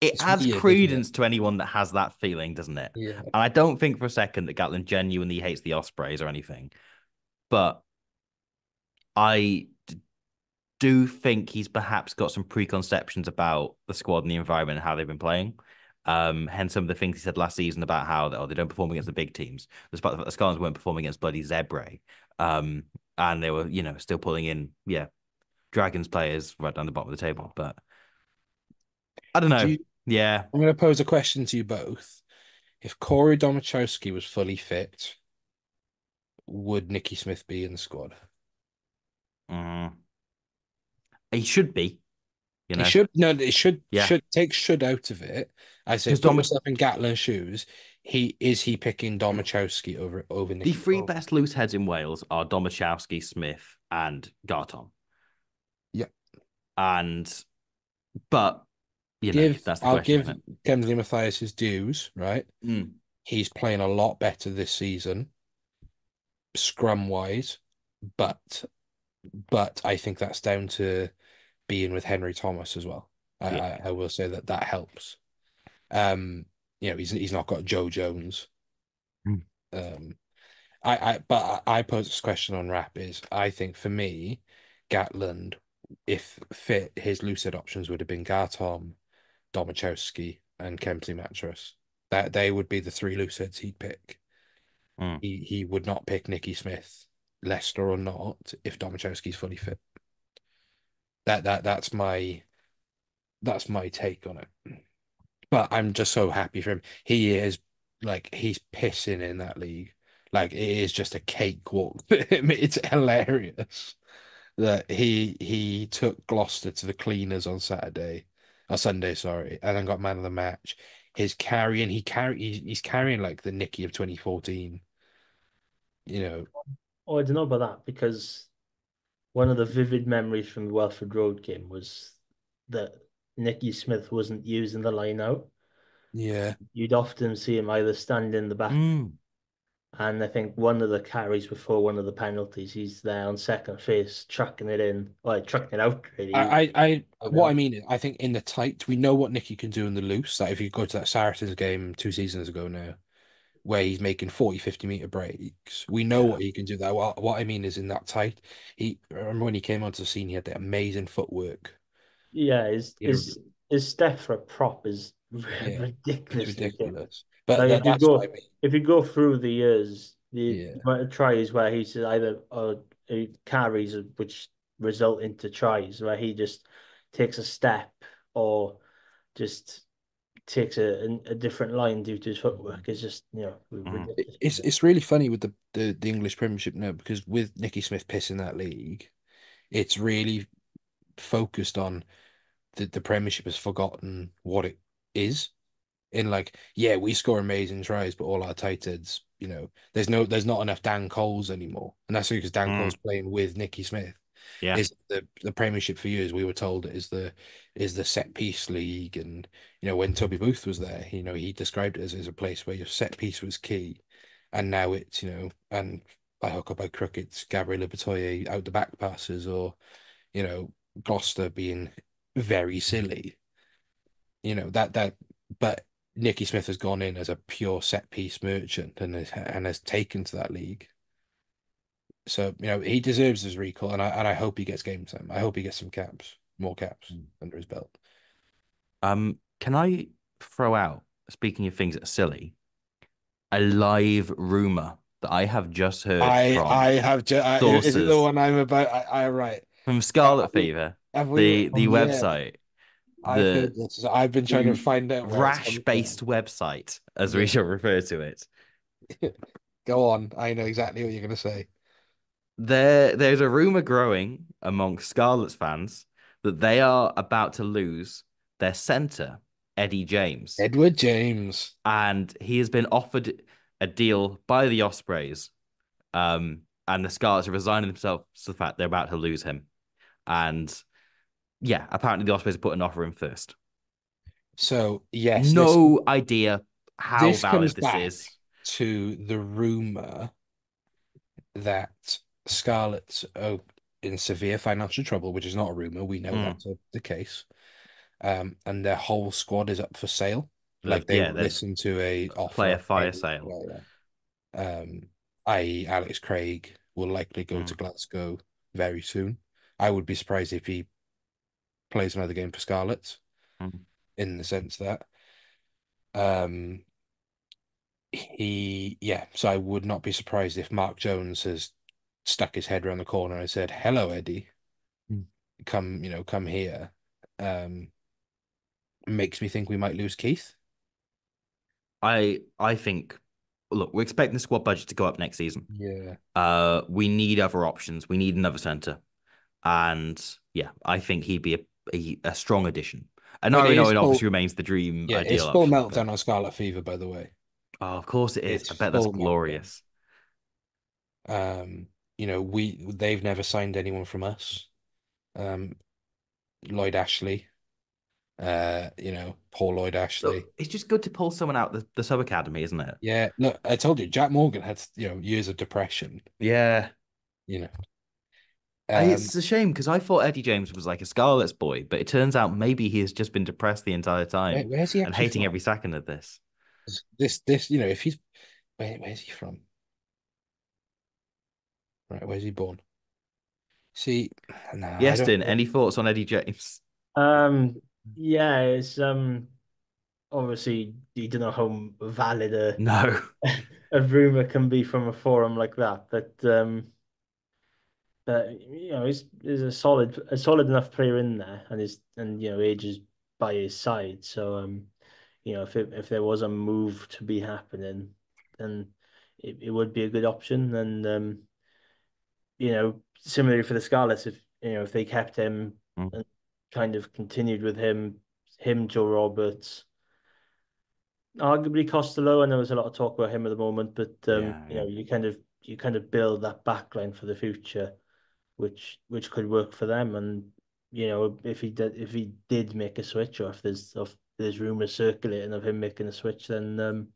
S2: it
S1: it's
S2: adds
S1: weird, isn't it?
S2: credence to anyone that has that feeling, doesn't it?
S1: Yeah.
S2: And I don't think for a second that Gatlin genuinely hates the Ospreys or anything, but I do think he's perhaps got some preconceptions about the squad and the environment and how they've been playing. Hence some of the things he said last season about how they don't perform against the big teams, despite the fact the Scarlets weren't performing against bloody Zebre. Um, and they were, still pulling in, Dragons players right down the bottom of the table. But I don't
S1: Do
S2: know.
S1: you,
S2: Yeah.
S1: I'm going to pose a question to you both. If Corey Domachowski was fully fit, would Nicky Smith be in the squad?
S2: Mm. He should be, you
S1: He
S2: know.
S1: should no, it should
S2: Yeah.
S1: take should out of it. I say
S2: Because
S1: put yourself in Gatland's shoes. He picking Domachowski over
S2: the
S1: Nicky?
S2: three best loose heads in Wales are Domachowski, Smith, and Garton.
S1: Yeah.
S2: And but that's the
S1: I'll
S2: question,
S1: give
S2: isn't it?
S1: Kemsley Mathias his dues, right?
S2: Mm.
S1: He's playing a lot better this season, scrum wise, but I think that's down to being with Henry Thomas as well.
S2: Yeah.
S1: I will say that helps. He's not got Joe Jones.
S2: Mm.
S1: Um, but I pose this question on rap is I think for me, Gatland, if fit, his lucid options would have been Gartom, Domachowski, and Kempsey Mattress. That they would be the three lucids he'd pick.
S2: Mm.
S1: He would not pick Nicky Smith, Leicester or not, if Domachowski's fully fit. That's my take on it. But I'm just so happy for him. He is like he's pissing in that league. Like it is just a cakewalk for him. It's hilarious that he took Gloucester to the cleaners on Saturday, or Sunday, sorry, and then got man of the match. His carrying, he's carrying like the Nicky of 2014. You know,
S3: Oh, I don't know about that because one of the vivid memories from the Welford Road game was that Nicky Smith wasn't using the line out.
S1: yeah.
S3: You'd often see him either stand in the back,
S2: Mm.
S3: and I think one of the carries before one of the penalties, he's there on second face, chucking it in, or chucking it out, really.
S1: What I mean is, I think in the tight, we know what Nicky can do in the loose. Like if you go to that Saracens game 2 seasons ago now, where he's making 40, 50 meter breaks. We know
S3: Yeah.
S1: what he can do there. What I mean is in that tight, I remember when he came onto the scene, he had that amazing footwork.
S3: Yeah,
S1: You know,
S3: his step for a prop is
S1: yeah, it's
S3: ridiculously good.
S1: ridiculous. But
S3: Like
S1: that's what I mean.
S3: if you go through the years, the
S1: Yeah.
S3: amount of tries where he's either carries which result into tries where he just takes a step or just takes a different line due to his footwork is just
S2: Mm.
S3: ridiculously
S1: It's
S3: good.
S1: it's really funny with the English Premiership now because with Nicky Smith pissing that league, it's really focused on the Premiership has forgotten what it is. In like, yeah, we score amazing tries, but all our tight heads, there's not enough Dan Coles anymore, and that's because Dan Cole's
S2: Mm.
S1: playing with Nicky Smith.
S2: Yeah.
S1: Is the Premiership for years we were told is the set piece league, and when Toby Booth was there, he described it as a place where your set piece was key, and now it's and by hook or by crook, it's Gabriel Libertoye out the back passes or you know Gloucester being very silly that but Nicky Smith has gone in as a pure set piece merchant and has taken to that league. So, he deserves his recall and I hope he gets game time. I hope he gets some caps, more caps
S2: Mm.
S1: under his belt.
S2: Can I throw out, speaking of things that are silly, a live rumor that I have just heard
S1: I
S2: from
S1: have is it the
S2: sources
S1: one I'm about? I right.
S2: from
S1: Uh,
S2: Scarlet Fever,
S1: Have we? Oh
S2: the
S1: yeah,
S2: website,
S1: I've
S2: the
S1: heard this. I've been trying to
S2: the
S1: find out where it's coming from.
S2: rash-based website, as we
S1: Yeah,
S2: shall refer to it.
S1: go on. I know exactly what you're gonna say.
S2: There's a rumor growing among Scarlet's fans that they are about to lose their center, Eddie James,
S1: Edward James.
S2: and he has been offered a deal by the Ospreys. and the Scarlets are resigning themselves to the fact they're about to lose him. And yeah, apparently the Ospreys put an offer in first.
S1: So yes,
S2: No idea how
S1: this
S2: valid
S1: comes
S2: this
S1: back
S2: is.
S1: to the rumor that Scarlett are in severe financial trouble, which is not a rumor. We know
S2: Mm.
S1: that's the case. And their whole squad is up for sale. Like they
S2: Yeah,
S1: will
S2: they're
S1: listen to a offer
S2: player
S1: of
S2: fire
S1: any
S2: sale.
S1: player, i.e., Alex Craig will likely go to
S2: Mm.
S1: Glasgow very soon. I would be surprised if he plays another game for Scarlets,
S2: Mm.
S1: in the sense that um yeah, so I would not be surprised if Mark Jones has stuck his head around the corner and said, "Hello, Eddie,
S2: Mm.
S1: come here." Um, makes me think we might lose Keith.
S2: I think look, we're expecting the squad budget to go up next season.
S1: Yeah.
S2: We need other options. We need another centre. And yeah, I think he'd be a strong addition. And
S1: It
S2: Irene
S1: is
S2: Owen
S1: full,
S2: obviously remains the dream
S1: yeah, it's
S2: ideal
S1: full
S2: option, but
S1: meltdown on Scarlet Fever, by the way.
S2: oh, of course it is.
S1: It's
S2: I bet that's
S1: full meltdown.
S2: glorious.
S1: Um, they've never signed anyone from us. Um, Lloyd Ashley, Paul Lloyd Ashley.
S2: Look, it's just good to pull someone out the sub academy, isn't it?
S1: Yeah, look, I told you, Jack Morgan had, years of depression,
S2: Yeah.
S1: you know.
S2: It's
S1: Um,
S2: a shame because I thought Eddie James was like a Scarlet's boy, but it turns out maybe he has just been depressed the entire time
S1: where's he
S2: and
S1: actually
S2: hating
S1: from?
S2: every second of this.
S1: This, if he's where's he from? Right, where's he born? See, no, I
S2: Yes,
S1: don't
S2: Din,
S1: know.
S2: any thoughts on Eddie James?
S3: Um, yeah, it's obviously you don't know how valid
S2: No.
S3: a rumor can be from a forum like that, but he's a solid enough player in there, and age is by his side. So if there was a move to be happening, then it would be a good option. And similarly for the Scarlets, if they kept him
S2: Mm.
S3: and kind of continued with him, Joe Roberts, arguably Costello. I know there's a lot of talk about him at the moment, but
S2: Yeah, yeah.
S3: you kind of build that backline for the future, which could work for them. And if he did make a switch, or if there's rumors circulating of him making a switch, then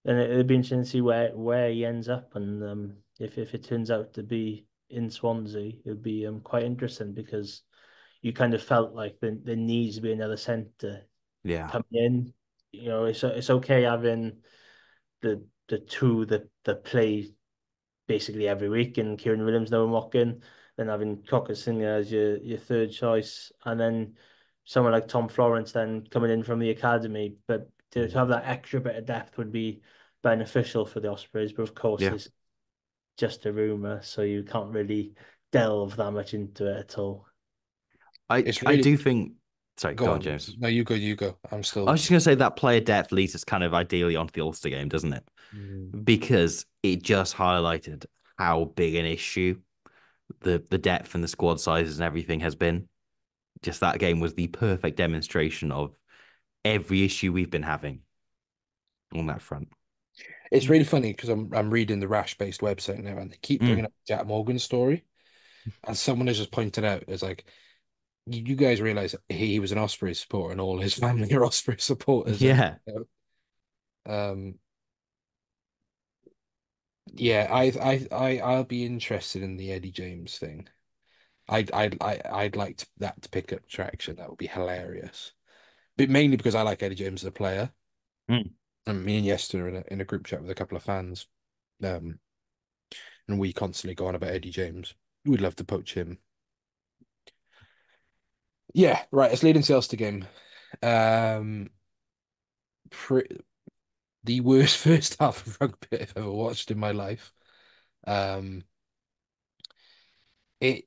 S3: it'd be interesting to see where he ends up. And if it turns out to be in Swansea, it'd be quite interesting, because you kind of felt like there needs to be another centre
S2: Yeah.
S3: coming in. It's okay having the two that play basically every week, and Kieran Williams, Noah Mockin, then having Cocker Singer as your third choice, and then someone like Tom Florence then coming in from the academy. But to
S1: Mm.
S3: have that extra bit of depth would be beneficial for the Ospreys. But of course,
S2: Yeah.
S3: it's just a rumor, so you can't really delve that much into it at all.
S1: It's
S2: I
S1: really
S2: do think sorry,
S1: Go
S2: go on,
S1: on.
S2: James.
S1: No, you go, you go. I'm
S2: I
S1: still.
S2: was just gonna say that player depth leads us kind of ideally onto the Ulster game, doesn't it?
S1: Mm.
S2: Because it just highlighted how big an issue the depth and the squad sizes and everything has been. Just that game was the perfect demonstration of every issue we've been having on that front.
S1: It's really funny because I'm reading the Rash-based website now, and they keep bringing
S2: Mm.
S1: up Jack Morgan's story, and someone has just pointed out, it's like, you guys realize he was an Osprey supporter and all his family are Osprey supporters, and
S2: Yeah.
S1: yeah, I'll be interested in the Eddie James thing. I'd like that to pick up traction. That would be hilarious. But mainly because I like Eddie James as a player.
S2: Mm.
S1: And me and Yester are in a group chat with a couple of fans. Um, and we constantly go on about Eddie James. We'd love to poach him. Yeah, right. Let's lead into the Ulster game. Um, pre the worst first half of rugby I've ever watched in my life. Um, it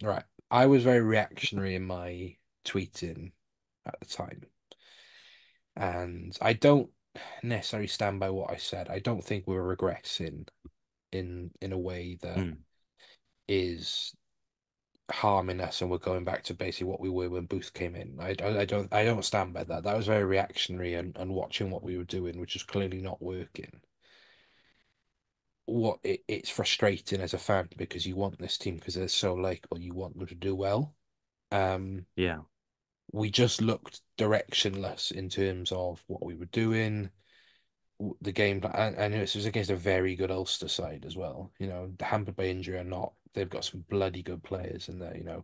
S1: right. I was very reactionary in my tweeting at the time, and I don't necessarily stand by what I said. I don't think we're regressing in a way that
S2: Mm.
S1: is harming us, and we're going back to basically what we were when Booth came in. I don't stand by that. That was very reactionary and watching what we were doing, which is clearly not working. it's frustrating as a fan because you want this team because they're so likable, you want them to do well. Um,
S2: Yeah.
S1: we just looked directionless in terms of what we were doing, the game plan, and this was against a very good Ulster side as well. Hampered by injury or not, they've got some bloody good players in there.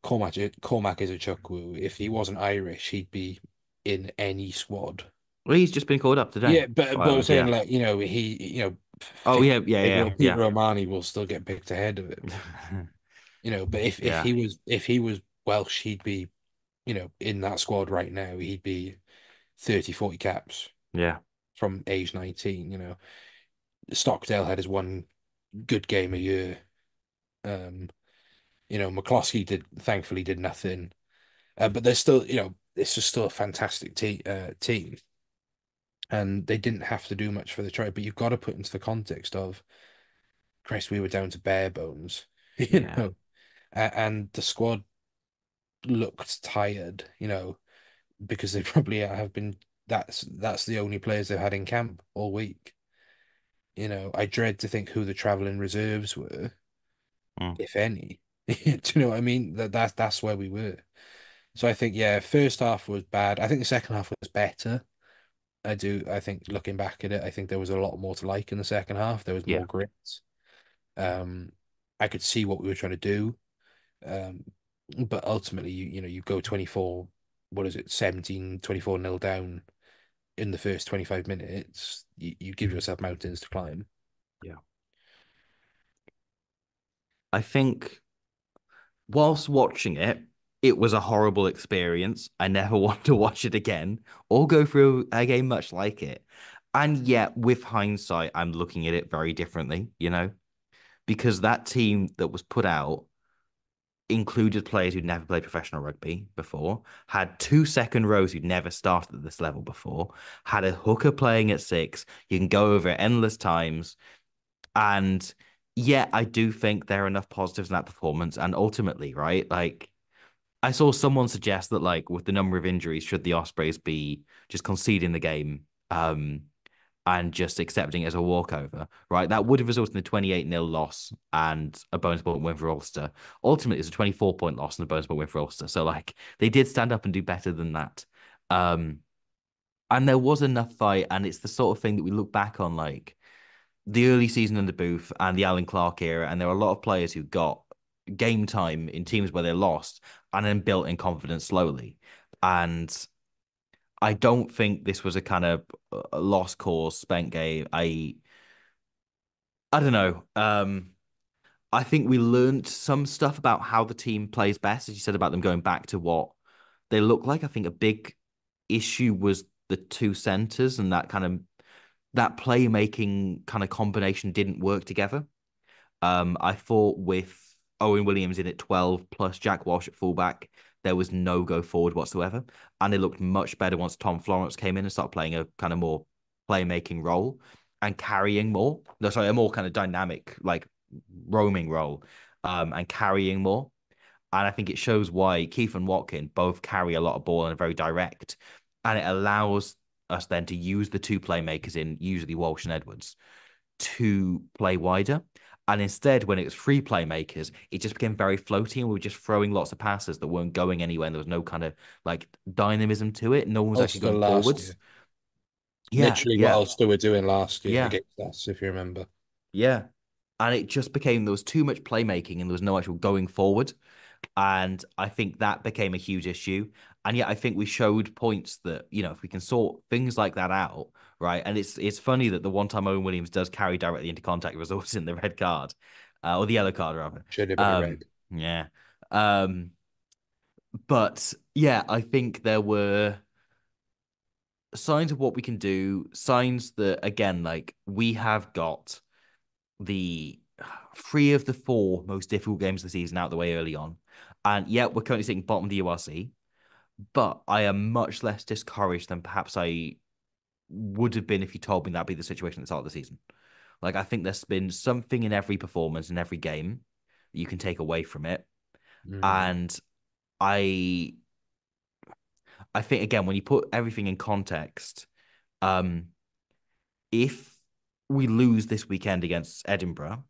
S1: Cormac is a Chukwu. If he wasn't Irish, he'd be in any squad.
S2: Well, he's just been called up today.
S1: Yeah, but I'm saying
S2: Yeah.
S1: like
S2: Oh, yeah, yeah,
S1: 50-year-old
S2: yeah,
S1: Peter O'Mahony will still get picked ahead of him.
S2: yeah.
S1: But
S2: Yeah.
S1: if he was Welsh, he'd be in that squad right now. He'd be 30, 40 caps
S2: Yeah.
S1: from age 19. Stockdale had his one good game a year. Um, McCloskey thankfully did nothing. But there's still, this is still a fantastic team. And they didn't have to do much for the try, but you've got to put into the context of Christ, we were down to bare bones,
S2: Yeah.
S1: and the squad looked tired, because they probably have been. That's the only players they've had in camp all week. I dread to think who the traveling reserves were,
S2: Mm.
S1: if any. Do you know what I mean? That's where we were. So I think, yeah, first half was bad. I think the second half was better. I do. I think looking back at it, I think there was a lot more to like in the second half. There was
S2: Yeah.
S1: more grit. Um, I could see what we were trying to do. Um, but ultimately, you go 24, what is it, 17, 24 nil down in the first 25 minutes. You give yourself mountains to climb.
S2: Yeah. I think whilst watching it, it was a horrible experience. I never want to watch it again or go through a game much like it. And yet, with hindsight, I'm looking at it very differently, because that team that was put out included players who'd never played professional rugby before, had two second rows who'd never started at this level before, had a hooker playing at six. You can go over it endless times. And yeah, I do think there are enough positives in that performance. And ultimately, right, like I saw someone suggest that, like, with the number of injuries, should the Ospreys be just conceding the game and just accepting it as a walkover, right? That would have resulted in a 28-0 loss and a bonus point win for Ulster. Ultimately, it's a 24-point loss and a bonus point win for Ulster. So, like, they did stand up and do better than that. Um, and there was enough fight, and it's the sort of thing that we look back on, like, the early season in the booth and the Alan Clark era, and there were a lot of players who got game time in teams where they lost and then built in confidence slowly. And I don't think this was a kind of a lost cause spent game. I don't know. I think we learned some stuff about how the team plays best, as you said about them going back to what they look like. I think a big issue was the two centers and that playmaking kind of combination didn't work together. I thought with Owen Williams in at 12 plus Jack Walsh at fullback, there was no go forward whatsoever. And it looked much better once Tom Florence came in and started playing a kind of more playmaking role and carrying more. No, sorry, a more kind of dynamic, like roaming role, and carrying more. And I think it shows why Keith and Watkin both carry a lot of ball and are very direct. And it allows us then to use the two playmakers in usually Walsh and Edwards to play wider. And instead, when it was free playmakers, it just became very floaty and we were just throwing lots of passes that weren't going anywhere. And there was no kind of like dynamism to it. No one was actually
S1: Ulster
S2: going
S1: last year.
S2: forwards. Yeah,
S1: Literally what
S2: yeah,
S1: Ulster were doing last year
S2: yeah,
S1: against us, if you remember.
S2: yeah. And it just became there was too much playmaking and there was no actual going forward. And I think that became a huge issue. And yet I think we showed points that, if we can sort things like that out, right? And it's funny that the one time Owen Williams does carry directly into contact results in the red card, or the yellow card rather.
S1: Should have been a red.
S2: Yeah. Um, but yeah, I think there were signs of what we can do, signs that again, like we have got the three of the four most difficult games of the season out of the way early on. And yet we're currently sitting bottom of the URC, but I am much less discouraged than perhaps I would have been if you told me that'd be the situation at the start of the season. Like I think there's been something in every performance in every game that you can take away from it.
S1: Mm.
S2: And I I think again when you put everything in context, um, if we lose this weekend against Edinburgh,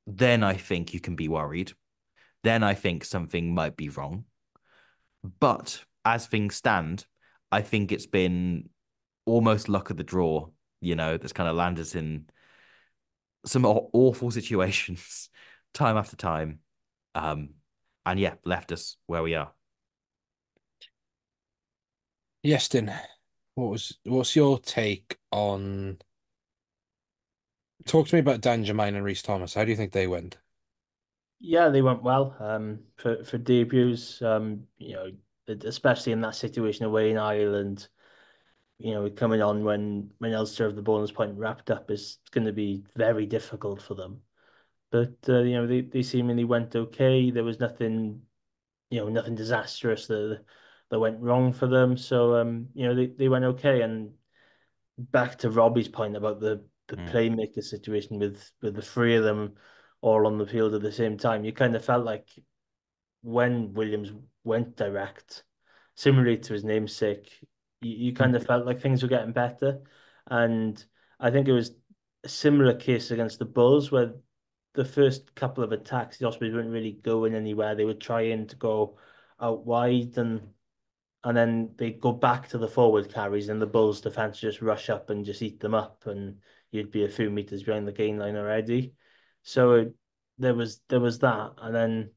S2: then I think you can be worried. Then I think something might be wrong. But as things stand, I think it's been almost luck of the draw, that's kind of landed us in some awful situations time after time. Um, and yeah, left us where we are.
S1: Yestin, what's your take on talk to me about Dan Jermaine and Reece Thomas. How do you think they went?
S3: Yeah, they went well. For debuts, especially in that situation away in Ireland, coming on when Ulster have the bonus point wrapped up is going to be very difficult for them. But they seemingly went okay. There was nothing disastrous that went wrong for them. So they went okay. And back to Robbie's point about the
S2: Mm,
S3: playmaker situation with the three of them all on the field at the same time, you kind of felt like when Williams went direct, similarly to his namesake, you kind of felt like things were getting better. And I think it was a similar case against the Bulls where the first couple of attacks, the Ospreys weren't really going anywhere. They were trying to go out wide and then they go back to the forward carries and the Bulls defense just rush up and just eat them up and you'd be a few meters behind the gain line already. So there was that. And then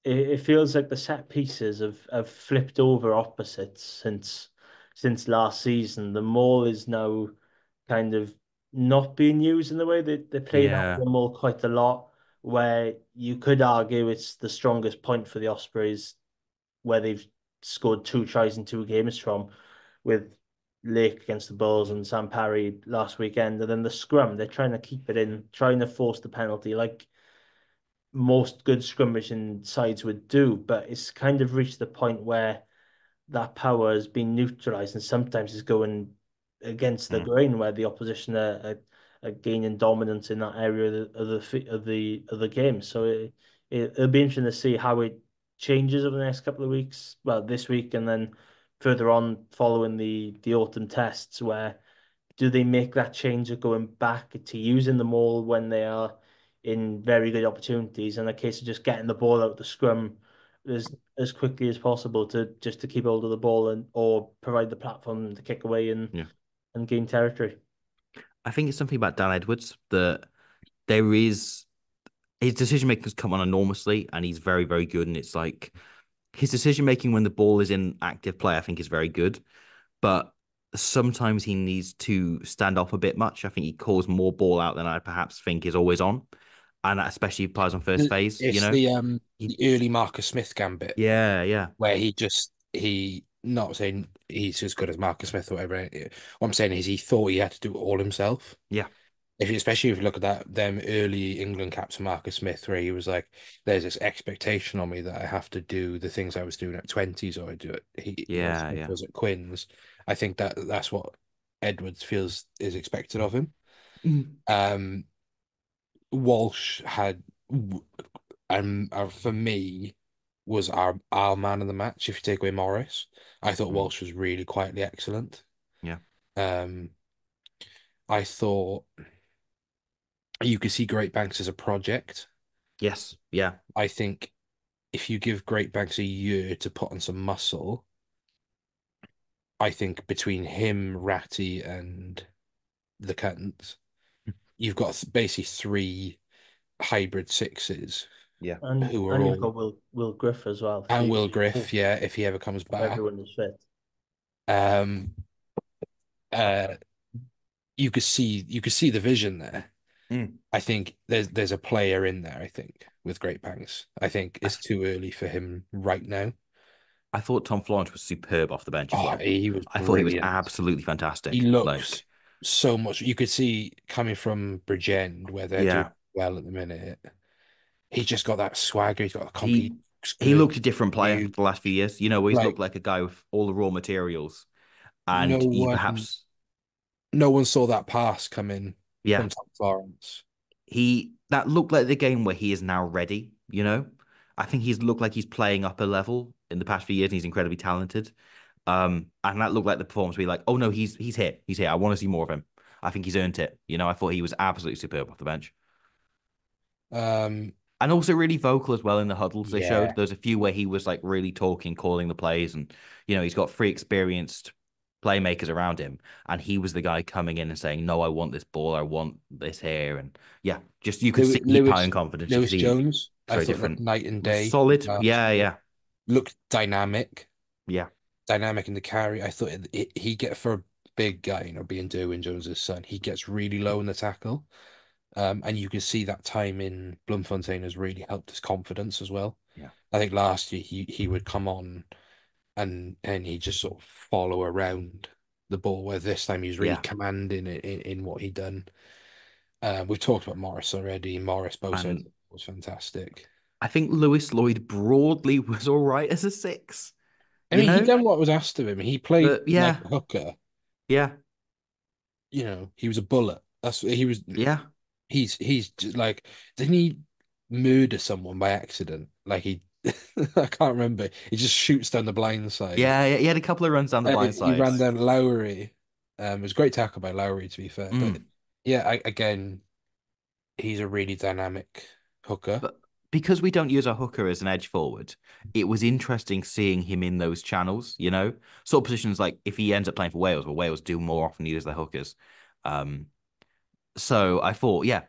S3: it feels like the set pieces have flipped over opposites since last season. The maul is now kind of not being used in the way that they're playing out
S2: yeah.
S3: the maul quite a lot, where you could argue it's the strongest point for the Ospreys, where they've scored 2 tries in 2 games from, with Lake against the Bulls and Sam Parry last weekend. And then the scrum, they're trying to keep it in, trying to force the penalty. Like most good skirmishing sides would do, but it's kind of reached the point where that power has been neutralized and sometimes is going against the
S2: Mm.
S3: grain where the opposition are gaining dominance in that area of the game. So it'll be interesting to see how it changes over the next couple of weeks. Well, this week and then further on following the autumn tests where do they make that change of going back to using the maul when they are in very good opportunities and a case of just getting the ball out the scrum as quickly as possible to just to keep hold of the ball and or provide the platform to kick away
S2: Yeah.
S3: and gain territory.
S2: I think it's something about Dan Edwards that there is his decision making has come on enormously and he's very, very good. And it's like his decision making when the ball is in active play, I think is very good. But sometimes he needs to stand off a bit much. I think he calls more ball out than I perhaps think is always on. And that especially applies on first phase,
S1: It's
S2: He,
S1: the early Marcus Smith gambit
S2: yeah, yeah,
S1: where he not saying he's as good as Marcus Smith or whatever. What I'm saying is he thought he had to do it all himself.
S2: yeah,
S1: Especially if you look at them early England caps for Marcus Smith, where he was like, "There's this expectation on me that I have to do the things I was doing at 20s, or I do it."
S2: yeah,
S1: Smith
S2: yeah.
S1: was at Quinn's. I think that's what Edwards feels is expected of him.
S2: Mm.
S1: Um, Walsh had, for me, was our man of the match. If you take away Morris, I thought
S2: Mm.
S1: Walsh was really quietly excellent.
S2: Yeah.
S1: Um, I thought you could see Great Banks as a project.
S2: Yes. Yeah.
S1: I think if you give Great Banks a year to put on some muscle, I think between him, Ratty, and the Cuttons, you've got basically three hybrid sixes
S2: Yeah.
S3: And
S1: who are
S3: and you've
S1: all,
S3: got Will Griff as well. So
S1: and
S3: you,
S1: Will
S3: you
S1: Griff,
S3: hope
S1: yeah, if he ever comes back.
S3: everyone is fit.
S1: Um, uh, you could see the vision there.
S2: Mm.
S1: I think there's a player in there, I think, with Great Banks. I think
S2: I,
S1: it's too early for him right now.
S2: I thought Tom Florence was superb off the bench as
S1: Oh,
S2: well.
S1: he was
S2: I thought he was
S1: brilliant.
S2: absolutely
S1: He
S2: fantastic.
S1: looks
S2: Like,
S1: so much. You could see coming from Bridgend where they're doing
S2: yeah,
S1: well at the minute. He's just got that swagger. He's got a complete
S2: he he
S1: good
S2: looked a different player
S1: view.
S2: the last few years. He's
S1: Like
S2: looked like a guy with all the raw materials,
S1: no
S2: and he
S1: one,
S2: perhaps,
S1: no one saw that pass coming
S2: yeah,
S1: from Tom Florence.
S2: he that looked like the game where he is now ready. I think he's looked like he's playing up a level in the past few years, and he's incredibly talented. And that looked like the performance where you're like, oh no, he's here, he's here. I want to see more of him. I think he's earned it. I thought he was absolutely superb off the bench.
S1: Um,
S2: And also really vocal as well in the huddles they showed.
S1: yeah,
S2: There's a few where he was like really talking, calling the plays, and he's got three experienced playmakers around him, and he was the guy coming in and saying, "No, I want this ball, I want this here," and yeah, just you could see he high in confidence. You could
S1: Lewis
S2: see
S1: Jones, I
S2: so
S1: thought looked
S2: different.
S1: night and
S2: Was
S1: day
S2: solid.
S1: last
S2: Yeah,
S1: year.
S2: yeah,
S1: Looked dynamic,
S2: yeah,
S1: dynamic in the carry. I thought he get for a big guy, being Derwin Jones's son, he gets really low in the tackle. And you can see that time in Bloemfontein has really helped his confidence as well.
S2: yeah,
S1: I think last year he would come on and he just sort of follow around the ball, where this time he was really
S2: yeah.
S1: commanding in what he done. We've talked about Morris already. Morris Bosa
S2: And
S1: was fantastic.
S2: I think Lewis Lloyd broadly was all right as a six.
S1: I
S2: You
S1: mean, he
S2: know,
S1: done what was asked of him. He played
S2: but
S1: like
S2: yeah,
S1: a hooker.
S2: yeah,
S1: He was a bullet. That's what he was.
S2: yeah.
S1: He's just like, didn't he murder someone by accident? Like he, I can't remember. He just shoots down the blind side.
S2: Yeah, he had a couple of runs down the blind
S1: He
S2: side.
S1: ran down Lowry. It was a great tackle by Lowry, to be fair. But
S2: Mm.
S1: yeah, again, he's a really dynamic hooker.
S2: But because we don't use a hooker as an edge forward, it was interesting seeing him in those channels, sort of positions like if he ends up playing for Wales, well, Wales do more often use their hookers. Um, so I thought, yeah,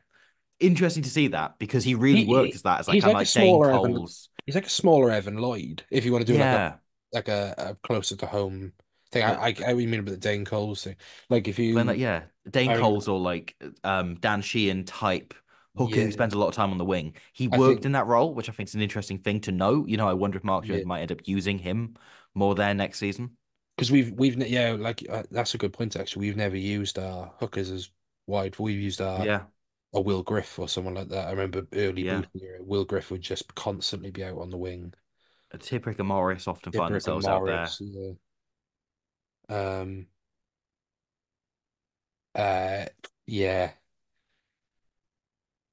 S2: interesting to see that because he really worked as that as like
S1: He's
S2: kind of
S1: like a
S2: like Dane
S1: smaller Evan.
S2: Coles.
S1: He's like a smaller Evan Lloyd. If you want to do
S2: Yeah.
S1: a closer to home thing,
S2: But
S1: I mean about the Dane Coles thing. Like if
S2: then
S1: you,
S2: like yeah, Dane
S1: I
S2: Coles
S1: remember,
S2: or like Dan Sheehan type hooker who
S1: yeah,
S2: spends a lot of time on the wing. He
S1: I
S2: worked
S1: think
S2: in that role, which I think is an interesting thing to know. I wonder if Mark
S1: yeah,
S2: Jones might end up using him more there next season.
S1: because yeah, like that's a good point actually. We've never used our hookers as wide. We've used our
S2: Yeah.
S1: a Will Griff or someone like that. I remember early
S2: Yeah.
S1: Booth era, Will Griff would just constantly be out on the wing.
S2: Tipprick and Morris often find
S1: Dipper and
S2: themselves out there.
S1: Morris, yeah. Um, uh, yeah.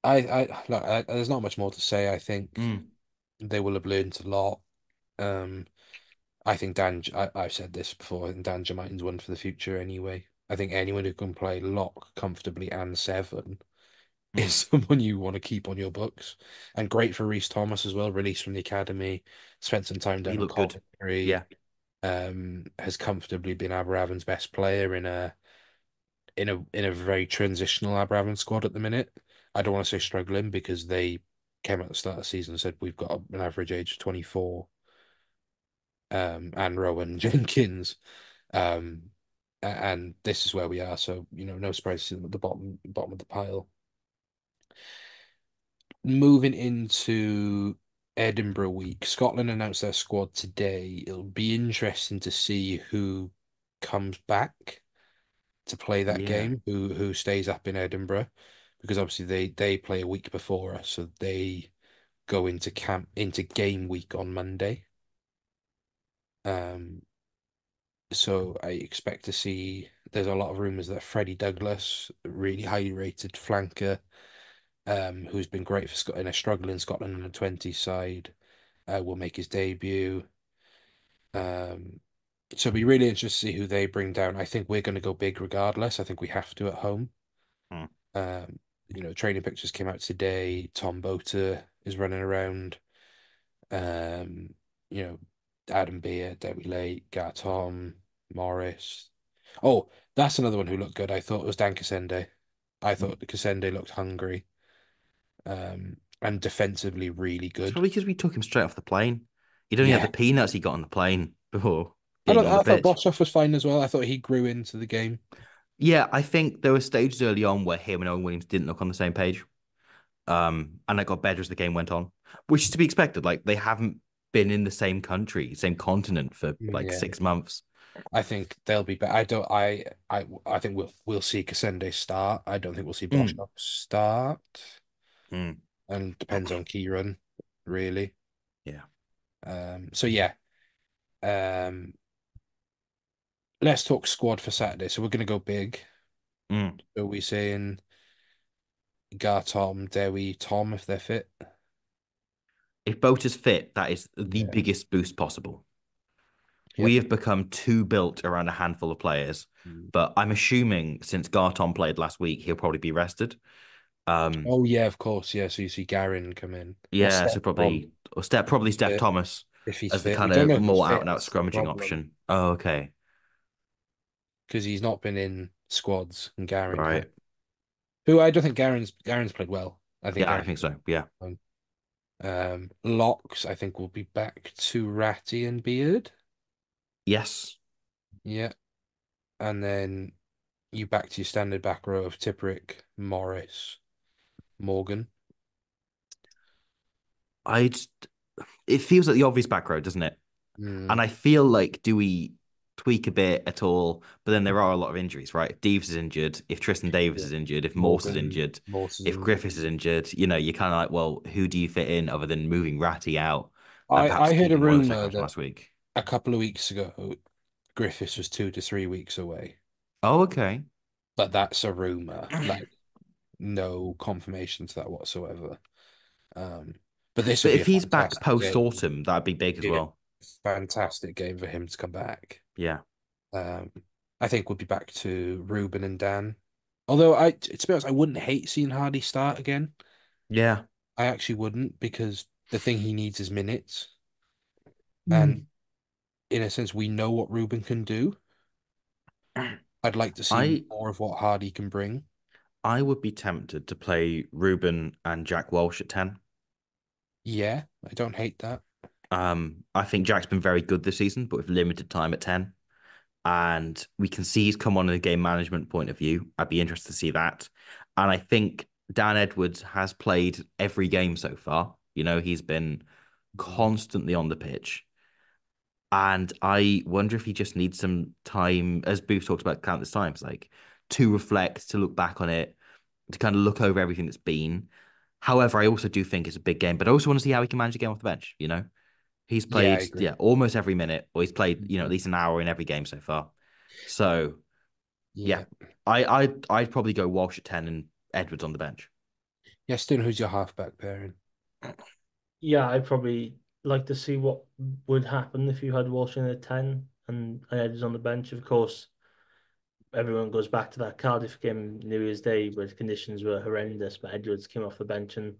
S1: Look, there's not much more to say. I think
S2: Mm,
S1: they will have learned a lot. Um, I think I've said this before, and Dan Jermaine's one for the future anyway. I think anyone who can play lock comfortably and seven is
S2: mm.
S1: someone you want to keep on your books. And great for Reece Thomas as well, released from the academy, spent some time
S2: He
S1: down in
S2: looked good.
S1: Coventry,
S2: Yeah.
S1: has comfortably been Aberavon's best player in a very transitional Aberavon squad at the minute. I don't want to say struggling because they came at the start of the season and said we've got an average age of 24, and Rowan Jenkins. Um, and this is where we are. So, no surprise at the bottom of the pile. Moving into Edinburgh week, Scotland announced their squad today. It'll be interesting to see who comes back to play that
S2: Yeah.
S1: game, who stays up in Edinburgh, because obviously they play a week before us, so they go into game week on Monday. Um, so I expect to see. There's a lot of rumours that Freddie Douglas, a really highly rated flanker, who's been great for in a struggling Scotland under 20 side, will make his debut. Um, so it'll be really interesting to see who they bring down. I think we're going to go big regardless. I think we have to at home.
S2: Mm.
S1: Um, training pictures came out today. Tom Boter is running around. Um, you know, Adam Beer, Debbie Lake, Gartom, Morris. Oh, that's another one who looked good. I thought was Dan Cassende. I
S2: Mm.
S1: thought Cassende looked hungry, and defensively really
S2: It's
S1: good.
S2: probably because we took him straight off the plane. He'd only had the
S1: Yeah.
S2: peanuts he got on the plane before getting on the
S1: I thought
S2: pitch.
S1: Boshoff was fine as well. I thought he grew into the game.
S2: Yeah, I think there were stages early on where him and Owen Williams didn't look on the same page. And that got better as the game went on, which is to be expected. Like they haven't been in the same country, same continent for like
S1: Yeah.
S2: 6 months.
S1: I think they'll be better. I don't. I think we'll see Cassende start. I don't think we'll see
S2: Mm,
S1: Boshoff start,
S2: mm,
S1: and depends on Kieran, really.
S2: yeah.
S1: So yeah. Um, let's talk squad for Saturday. So we're gonna go big.
S2: Mm.
S1: Are we saying Gartom, Dewi, Tom if they're fit?
S2: If Bota's fit, that is the
S1: Yeah.
S2: biggest boost possible. We
S1: Yep.
S2: have become too built around a handful of players.
S1: Mm.
S2: But I'm assuming since Garton played last week, he'll probably be rested. Um,
S1: Oh yeah, of course. Yeah, so you see Garin come in or
S2: yeah, so
S1: Steph
S2: probably
S1: Tom
S2: or probably Steph
S1: fit
S2: Thomas
S1: if he's
S2: as the
S1: fit. We
S2: kind
S1: don't
S2: of
S1: know if he's
S2: more out
S1: fit.
S2: and out
S1: That's the
S2: scrummaging
S1: problem
S2: option. Oh, okay,
S1: because he's not been in squads and Garin has.
S2: right.
S1: Who I don't think Garen's played well. I think
S2: Yeah, I
S1: Garen's
S2: think so. Yeah.
S1: fine. Locks, I think will be back to Ratty and Beard.
S2: Yes.
S1: Yeah. And then you back to your standard back row of Tipperick, Morris, Morgan.
S2: I just, it feels like the obvious back row, doesn't it?
S1: Mm,
S2: And I feel like, do we tweak a bit at all? But then there are a lot of injuries, right? If Deves is injured, if Tristan Davis
S1: yeah.
S2: is injured, if Morse is
S1: Morgan,
S2: injured,
S1: Morse is
S2: if
S1: injured.
S2: Griffiths is injured, you're kind of like, well, who do you fit in other than moving Ratty out and
S1: I
S2: perhaps
S1: heard a
S2: keeping one of the second
S1: rumor
S2: from
S1: that
S2: last week?
S1: a couple of weeks ago Griffiths was 2 to 3 weeks away.
S2: Oh, okay.
S1: But that's a rumor. Like no confirmation to that whatsoever. Um, but this would
S2: But
S1: be
S2: if
S1: a
S2: he's back
S1: fantastic
S2: post
S1: game.
S2: autumn, that'd be big as
S1: Yeah,
S2: well.
S1: fantastic game for him to come back.
S2: Yeah.
S1: Um, I think we'll be back to Ruben and Dan. Although to be honest, I wouldn't hate seeing Hardy start again.
S2: Yeah.
S1: I actually wouldn't because the thing he needs is minutes, and
S2: Mm.
S1: in a sense, we know what Ruben can do. I'd like to see
S2: I
S1: more of what Hardy can bring.
S2: I would be tempted to play Ruben and Jack Walsh at 10.
S1: Yeah, I don't hate that.
S2: I think Jack's been very good this season, but with limited time at 10. And we can see he's come on in a game management point of view. I'd be interested to see that. And I think Dan Edwards has played every game so far. He's been
S1: Mm.
S2: constantly on the pitch. And I wonder if he just needs some time, as Booth talked about countless times, like to reflect, to look back on it, to kind of look over everything that's been. However, I also do think it's a big game, but I also want to see how he can manage a game off the bench. He's
S1: Yeah, I
S2: played,
S1: agree.
S2: yeah, almost every minute, or he's played, at
S1: Mhm.
S2: least an hour in every game so far. So yeah,
S1: Yeah.
S2: I'd probably go Walsh at 10 and Edwards on the bench.
S1: Yeston, who's your halfback pairing?
S3: Yeah, I'd probably like to see what would happen if you had Walsh in at 10 and Edwards on the bench. Of course, everyone goes back to that Cardiff game New Year's Day where the conditions were horrendous, but Edwards came off the bench and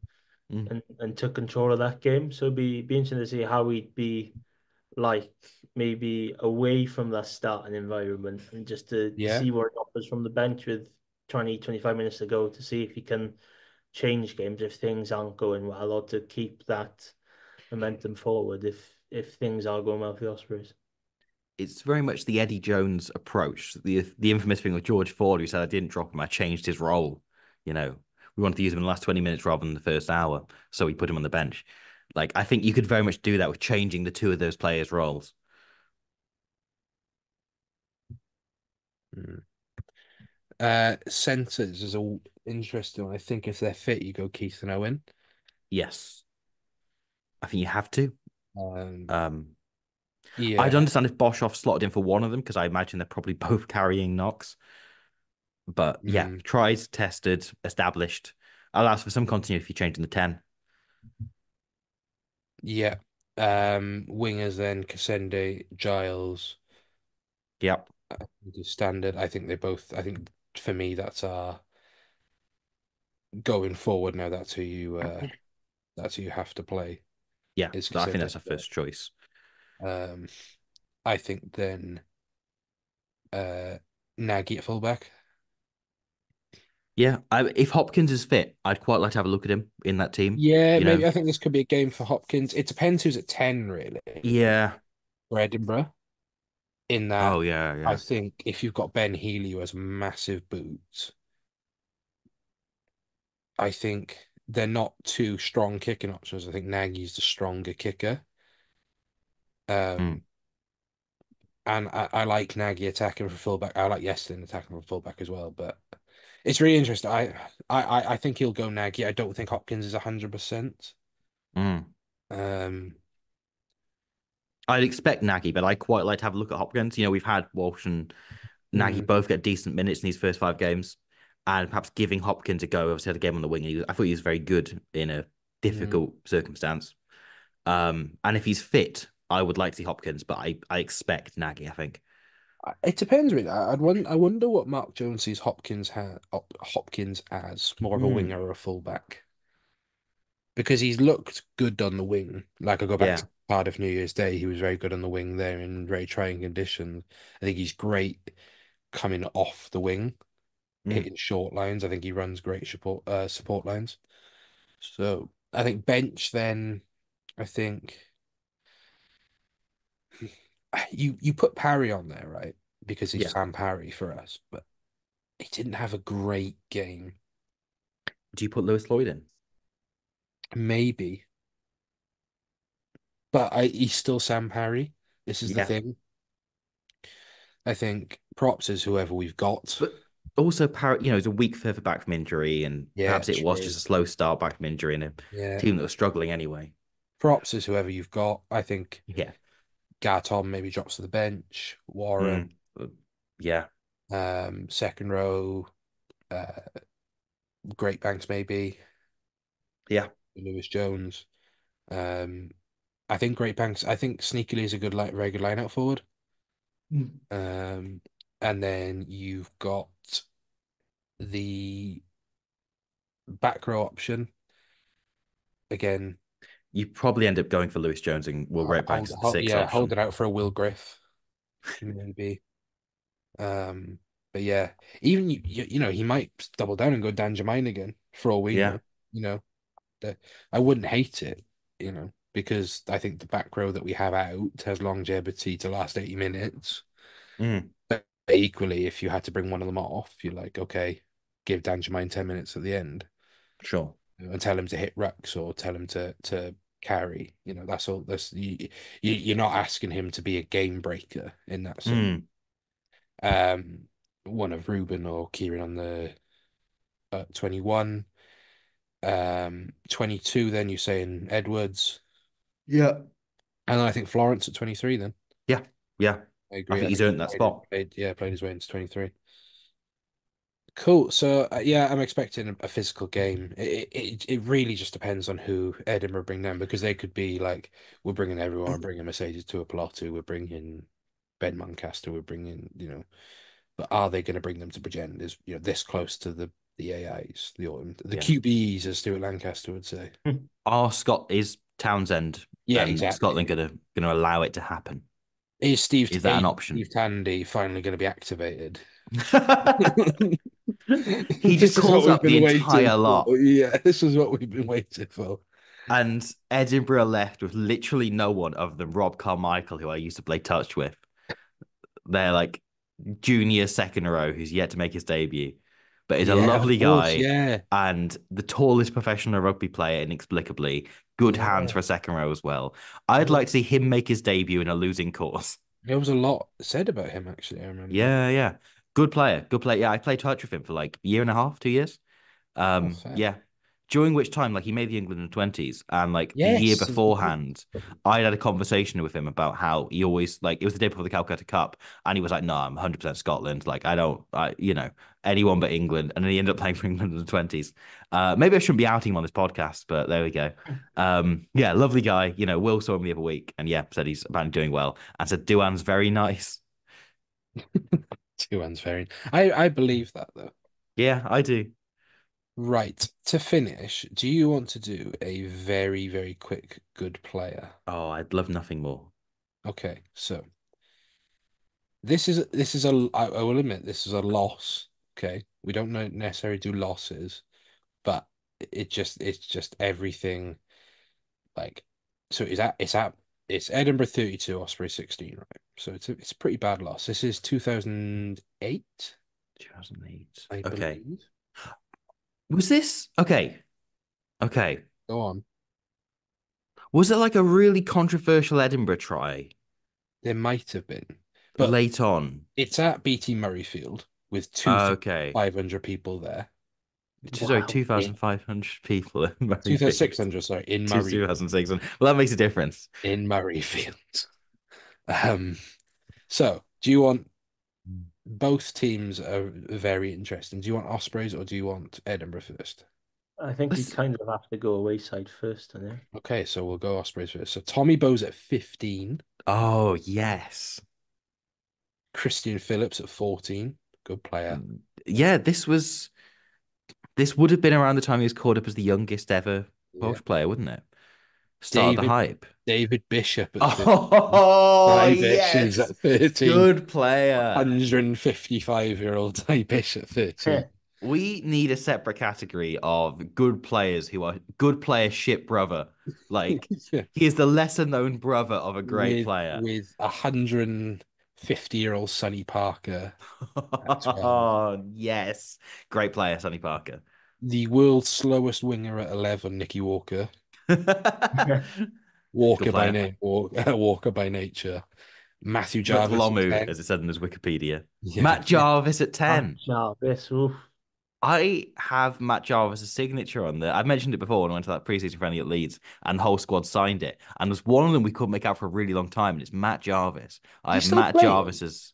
S2: Mm.
S3: and took control of that game. So it'd be interesting to see how he'd be like maybe away from that starting environment and just to
S1: Yeah.
S3: see what he offers from the bench with 20, 25 minutes to go to see if he can change games if things aren't going well or to keep that momentum forward if things are going well for the Ospreys.
S2: It's very much the Eddie Jones approach. The infamous thing with George Ford, who said I didn't drop him, I changed his role. You know, we wanted to use him in the last 20 minutes rather than the first hour, so we put him on the bench. Like I think you could very much do that with changing the two of those players' roles.
S1: Mm. Centers is all interesting. I think if they're fit, you go Keith and Owen.
S2: Yes, I think you have to.
S1: Um,
S2: Um, I'd
S1: yeah.
S2: understand if Boshoff slotted in for one of them because I imagine they're probably both carrying knocks. But yeah,
S1: Mm,
S2: tried, tested, established. Allows for some continuity if you change in the 10.
S1: yeah. Wingers then Cassende, Giles,
S2: Yep.
S1: the standard. I think they both. I think for me that's going forward now. That's who you have to play
S2: Yeah.
S1: is
S2: I think
S1: Cassende.
S2: that's our first choice.
S1: Um, I think then uh Nagy at fullback.
S2: Yeah. If Hopkins is fit, I'd quite like to have a look at him in that team.
S1: Yeah,
S2: You
S1: maybe
S2: know?
S1: I think this could be a game for Hopkins. It depends who's at 10, really,
S2: Yeah.
S1: for Edinburgh. In that,
S2: Oh, yeah.
S1: I
S2: Yeah.
S1: think if you've got Ben Healy who has massive boots, I think they're not two strong kicking options. I think Nagy's the stronger kicker.
S2: Mm,
S1: Um, and I like Nagy attacking for fullback. I like Yestin attacking for fullback as well. But it's really interesting. I think he'll go Nagy. I don't think Hopkins is 100%.
S2: mm.
S1: Um,
S2: I'd expect Nagy, but I quite like to have a look at Hopkins. We've had Walsh and Nagy
S1: mm,
S2: both get decent minutes in these first 5 games, and perhaps giving Hopkins a go. Obviously, had a game on the wing. I thought he was very good in a
S1: mm.
S2: difficult circumstance. And if he's fit, I would like to see Hopkins, but I expect Nagy, I think.
S1: It depends really. I wonder what Mark Jones sees Hopkins as more of a
S2: Hmm.
S1: winger or a fullback because he's looked good on the wing. Like I go back
S2: Yeah.
S1: to Cardiff New Year's Day, he was very good on the wing there in very trying conditions. I think he's great coming off the wing,
S2: Hmm.
S1: hitting short lines. I think he runs great support lines. So I think bench then. I think you put Parry on there, right? Because he's
S2: Yeah.
S1: Sam Parry for us, but he didn't have a great game.
S2: Do you put Lewis Lloyd in?
S1: Maybe, but he's still Sam Parry. This is the
S2: Yeah.
S1: thing. I think props is whoever we've got.
S2: But also, he's a week further back from injury, and
S1: Yeah,
S2: perhaps it was
S1: true.
S2: just a slow start back from injury in a
S1: Yeah,
S2: team that was struggling anyway.
S1: props is whoever you've got. I think
S2: Yeah.
S1: Garton maybe drops to the bench. Warren,
S2: Mm. Yeah.
S1: second row. Uh, Great Banks maybe.
S2: Yeah.
S1: Lewis Jones. Um, I think Great Banks. I think sneakily is a good like regular line out forward.
S2: Mm.
S1: Um, and then you've got the back row option again.
S2: You probably end up going for Lewis Jones and Will Banks as the sixth
S1: Yeah, hold
S2: option.
S1: it out for a Will Griff maybe. Um, but yeah, even he might double down and go Dan Jermaine again for all we
S2: Yeah.
S1: know. You know, I wouldn't hate it. Because I think the back row that we have out has longevity to last 80 minutes.
S2: Mm.
S1: But equally, if you had to bring one of them off, you're like, okay, give Dan Jermaine 10 minutes at the end
S2: Sure.
S1: and tell him to hit rucks or tell him to carry. That's all. You're not asking him to be a game breaker in that sense.
S2: Mm.
S1: Um, One of Ruben or Kieran on the 21. 22, then you're saying Edwards.
S2: Yeah.
S1: And I think Florence at 23 then.
S2: Yeah. Yeah.
S1: I
S2: I
S1: agree.
S2: think
S1: I
S2: he's
S1: think
S2: earned that spot.
S1: played his way into 23. Cool. So yeah, I'm expecting a physical game. It really just depends on who Edinburgh bring down because they could be like, we're bringing everyone, we're bringing Mercedes to a Pilato, we're bringing Ben Muncaster, we're bringing, but are they going to bring them to Bridgend? Is this close to the AIs, the
S2: Yeah.
S1: QBs, as Stuart Lancaster would say.
S2: Are Scott is Townsend
S1: Yeah,
S2: and
S1: exactly.
S2: Scotland gonna allow it to happen?
S1: Is
S2: Is that an option?
S1: Steve Tandy finally going to be activated?
S2: He just
S1: This is what
S2: calls
S1: we've
S2: up the
S1: been waiting
S2: entire lot.
S1: for. Yeah, this is what we've been waiting for.
S2: And Edinburgh left with literally no one other than Rob Carmichael, who I used to play touch with. They're like junior second row who's yet to make his debut, but is a
S1: Yeah, of
S2: lovely
S1: course.
S2: guy
S1: Yeah.
S2: and the tallest professional rugby player inexplicably. Good hands
S1: Yeah.
S2: for a second row as well. I'd
S1: There
S2: like to see him make his debut in a losing cause.
S1: there was a lot said about him, actually, I remember.
S2: Yeah, yeah. Good player. Good player. Yeah, I played touch with him for like a year and a half, 2 years.
S1: Oh, fair.
S2: Yeah. During which time, like he made the England in 20s, and like the year
S1: Yes.
S2: beforehand, I had a conversation with him about how he always like it was the day before the Calcutta Cup, and he was like, "No, I'm 100% Scotland. Like I don't, anyone but England." And then he ended up playing for England in the 20s. Maybe I shouldn't be outing him on this podcast, but there we go. Yeah, lovely guy. Will saw him the other week, and yeah, said he's apparently doing well, and said Duan's very nice.
S1: Two hands very. I believe that though.
S2: Yeah, I do.
S1: Right. To finish, do you want to do a very, very quick good player?
S2: Oh, I'd love nothing more.
S1: Okay, so this is I will admit this is a loss. Okay. We don't necessarily do losses, but it's just everything like so it's Edinburgh 32, Osprey 16, right? So it's a pretty bad loss. This is 2008,
S2: 2008.
S1: I
S2: Okay.
S1: believe.
S2: Was this okay? Okay.
S1: Go on.
S2: Was it like a really controversial Edinburgh try
S1: There might have been, but
S2: late on?
S1: it's at BT Murrayfield with
S2: Okay.
S1: 2,500 people there.
S2: Sorry,
S3: Wow.
S2: 2,500 people in Murrayfield.
S1: 2,600, sorry, in
S2: Two
S1: Murray
S2: 2,600. Well, that makes a difference.
S1: in Murrayfield. Um, so do you want both teams are very interesting. Do you want Ospreys or do you want Edinburgh first?
S3: I think we
S2: Let's-
S3: kind of have to go away side first, don't you?
S1: Okay, so we'll go Ospreys first. So Tommy Bowes at 15,
S2: Oh, yes.
S1: Christian Phillips at 14. Good player.
S2: Yeah, this would have been around the time he was called up as the youngest ever
S1: Yeah.
S2: Welsh player, wouldn't it? Start of the
S1: David
S2: hype.
S1: David Bishop at 13.
S2: Oh,
S1: Ty Bishes
S2: yes.
S1: at 13.
S2: Good player.
S1: 155-year-old Ty Bish at 13.
S2: We need a separate category of good players who are good player shit brother. Like
S1: Yeah.
S2: he is the lesser known brother of a great
S1: With
S2: player.
S1: 150-year-old Sonny Parker at 12.
S2: Oh, yes. Great player, Sonny Parker.
S1: The world's slowest winger at 11, Nicky Walker.
S2: Good
S1: Walker by
S2: player.
S1: name, Walker by nature. Matthew Jarvis at
S2: McLomu,
S1: 10.
S2: as it said in his Wikipedia.
S1: Yeah.
S2: Matt Jarvis at
S3: Matt
S2: 10.
S3: Jarvis, oof.
S2: I have Matt Jarvis' signature on there. I've mentioned it before when I went to that preseason friendly at Leeds, and the whole squad signed it. And there's one of them we couldn't make out for a really long time, and it's Matt Jarvis. I
S1: He's
S2: have
S1: still
S2: Matt
S1: playing.
S2: Jarvis's.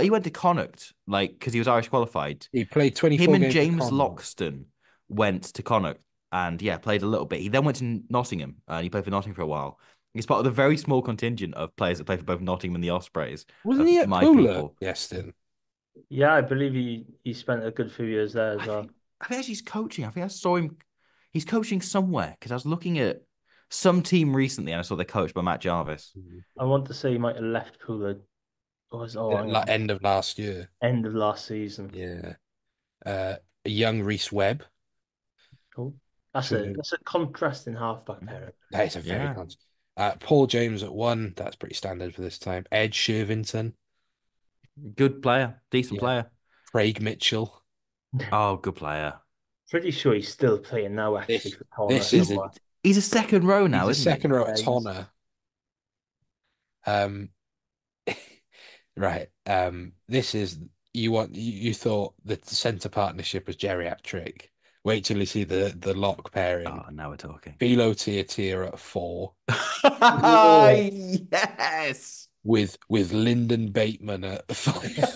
S2: He went to Connacht, like because he was Irish qualified.
S1: He played
S2: Him
S1: 24
S2: and
S1: games for
S2: James
S1: Connacht.
S2: Loxton went to Connacht, and yeah, played a little bit. He then went to Nottingham, and he played for Nottingham for a while. He's part of the very small contingent of players that play for both Nottingham and the Ospreys
S1: Wasn't
S2: of
S1: he at
S2: my
S1: Pula
S2: people.
S1: yesterday?
S3: Yeah, I believe he spent a good few years there as
S2: I
S3: well.
S2: think I think actually he's coaching. I think I saw him. He's coaching somewhere because I was looking at some team recently and I saw they're coached by Matt Jarvis.
S3: I want to say he might have left Pula. Hang
S1: Like
S3: on,
S1: end of last year.
S3: end of last season.
S1: Yeah. A young Reece Webb.
S3: Cool.
S1: So
S3: That's a contrasting halfback pairing.
S1: that is a very
S2: Yeah,
S1: constant. Paul James at 1. That's pretty standard for this time. Ed Shervington.
S2: good player, decent
S1: Yeah.
S2: player.
S1: Craig Mitchell.
S2: Oh, good player.
S3: Pretty sure he's still playing now, actually,
S1: This
S3: for Connor
S1: this is
S2: He's
S1: a
S3: somewhere.
S2: he's a second row
S1: he's
S2: now,
S1: a
S2: isn't he?
S1: second row at
S3: Yeah,
S1: Tonner. Um, right. This is you thought the centre partnership was geriatric. Wait till you see the lock pairing.
S2: Oh, now we're talking.
S1: Philo Tier at 4. Whoa.
S2: Yes.
S1: With Lyndon Bateman at 5.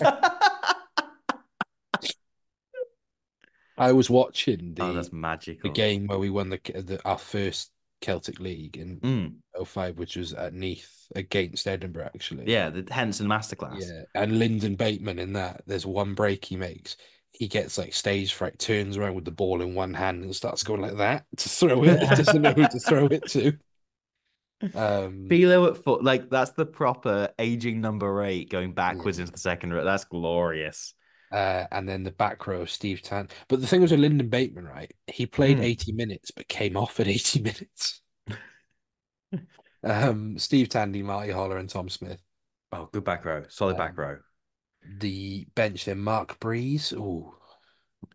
S1: I was watching
S2: Oh, that's
S1: the
S2: magical.
S1: game where we won our first Celtic League in
S2: Mm.
S1: '05, which was at Neath against Edinburgh, actually.
S2: Yeah, the Henson masterclass.
S1: Yeah, and Lyndon Bateman in that, there's one break he makes. He gets like stage fright, turns around with the ball in one hand and starts going like that to throw it. He doesn't know who to throw it to. Um,
S2: Philo at foot, like that's the proper aging number 8 going backwards
S1: yeah.
S2: into the second row. That's glorious.
S1: And then the back row, Steve Tan. But the thing was with Lyndon Bateman, right? He played
S2: Mm.
S1: 80 minutes, but came off at 80 minutes. Steve Tandy, Marty Holler, and Tom Smith.
S2: Oh, good back row, solid back
S1: Um,
S2: row.
S1: the bench then, Mark Breeze. Oh,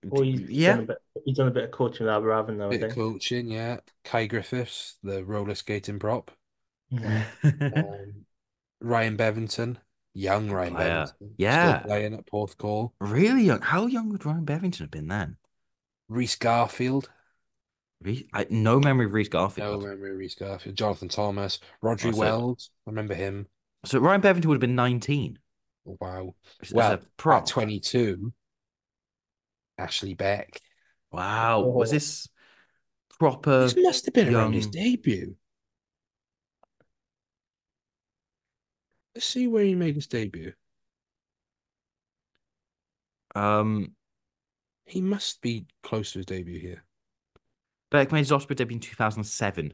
S3: Or
S2: Yeah,
S3: he's done a bit of coaching with Aberravon now, I
S1: bit of
S3: think.
S1: coaching, yeah. Kai Griffiths, the roller skating prop.
S2: good
S1: Um, Ryan Bevington, young Ryan
S2: player.
S1: Bevington, still
S2: Yeah,
S1: playing at Porthcawl.
S2: really young. How young would Ryan Bevington have been then?
S1: Reese Garfield,
S2: No memory of Reece
S1: no
S2: Garfield.
S1: memory of Reese Garfield. Jonathan Thomas, Rodri
S2: What's it?
S1: Wells, I remember him.
S2: So Ryan Bevington would have been 19
S1: Wow.
S2: as a
S1: Well, at
S2: prop.
S1: 22, Ashley Beck.
S2: Wow, was
S3: Oh,
S2: this proper
S1: This must have been around his
S2: young?
S1: debut. Let's see where he made his debut.
S2: Um,
S1: He must be close to his debut here.
S2: Beck made his Osprey debut in 2007.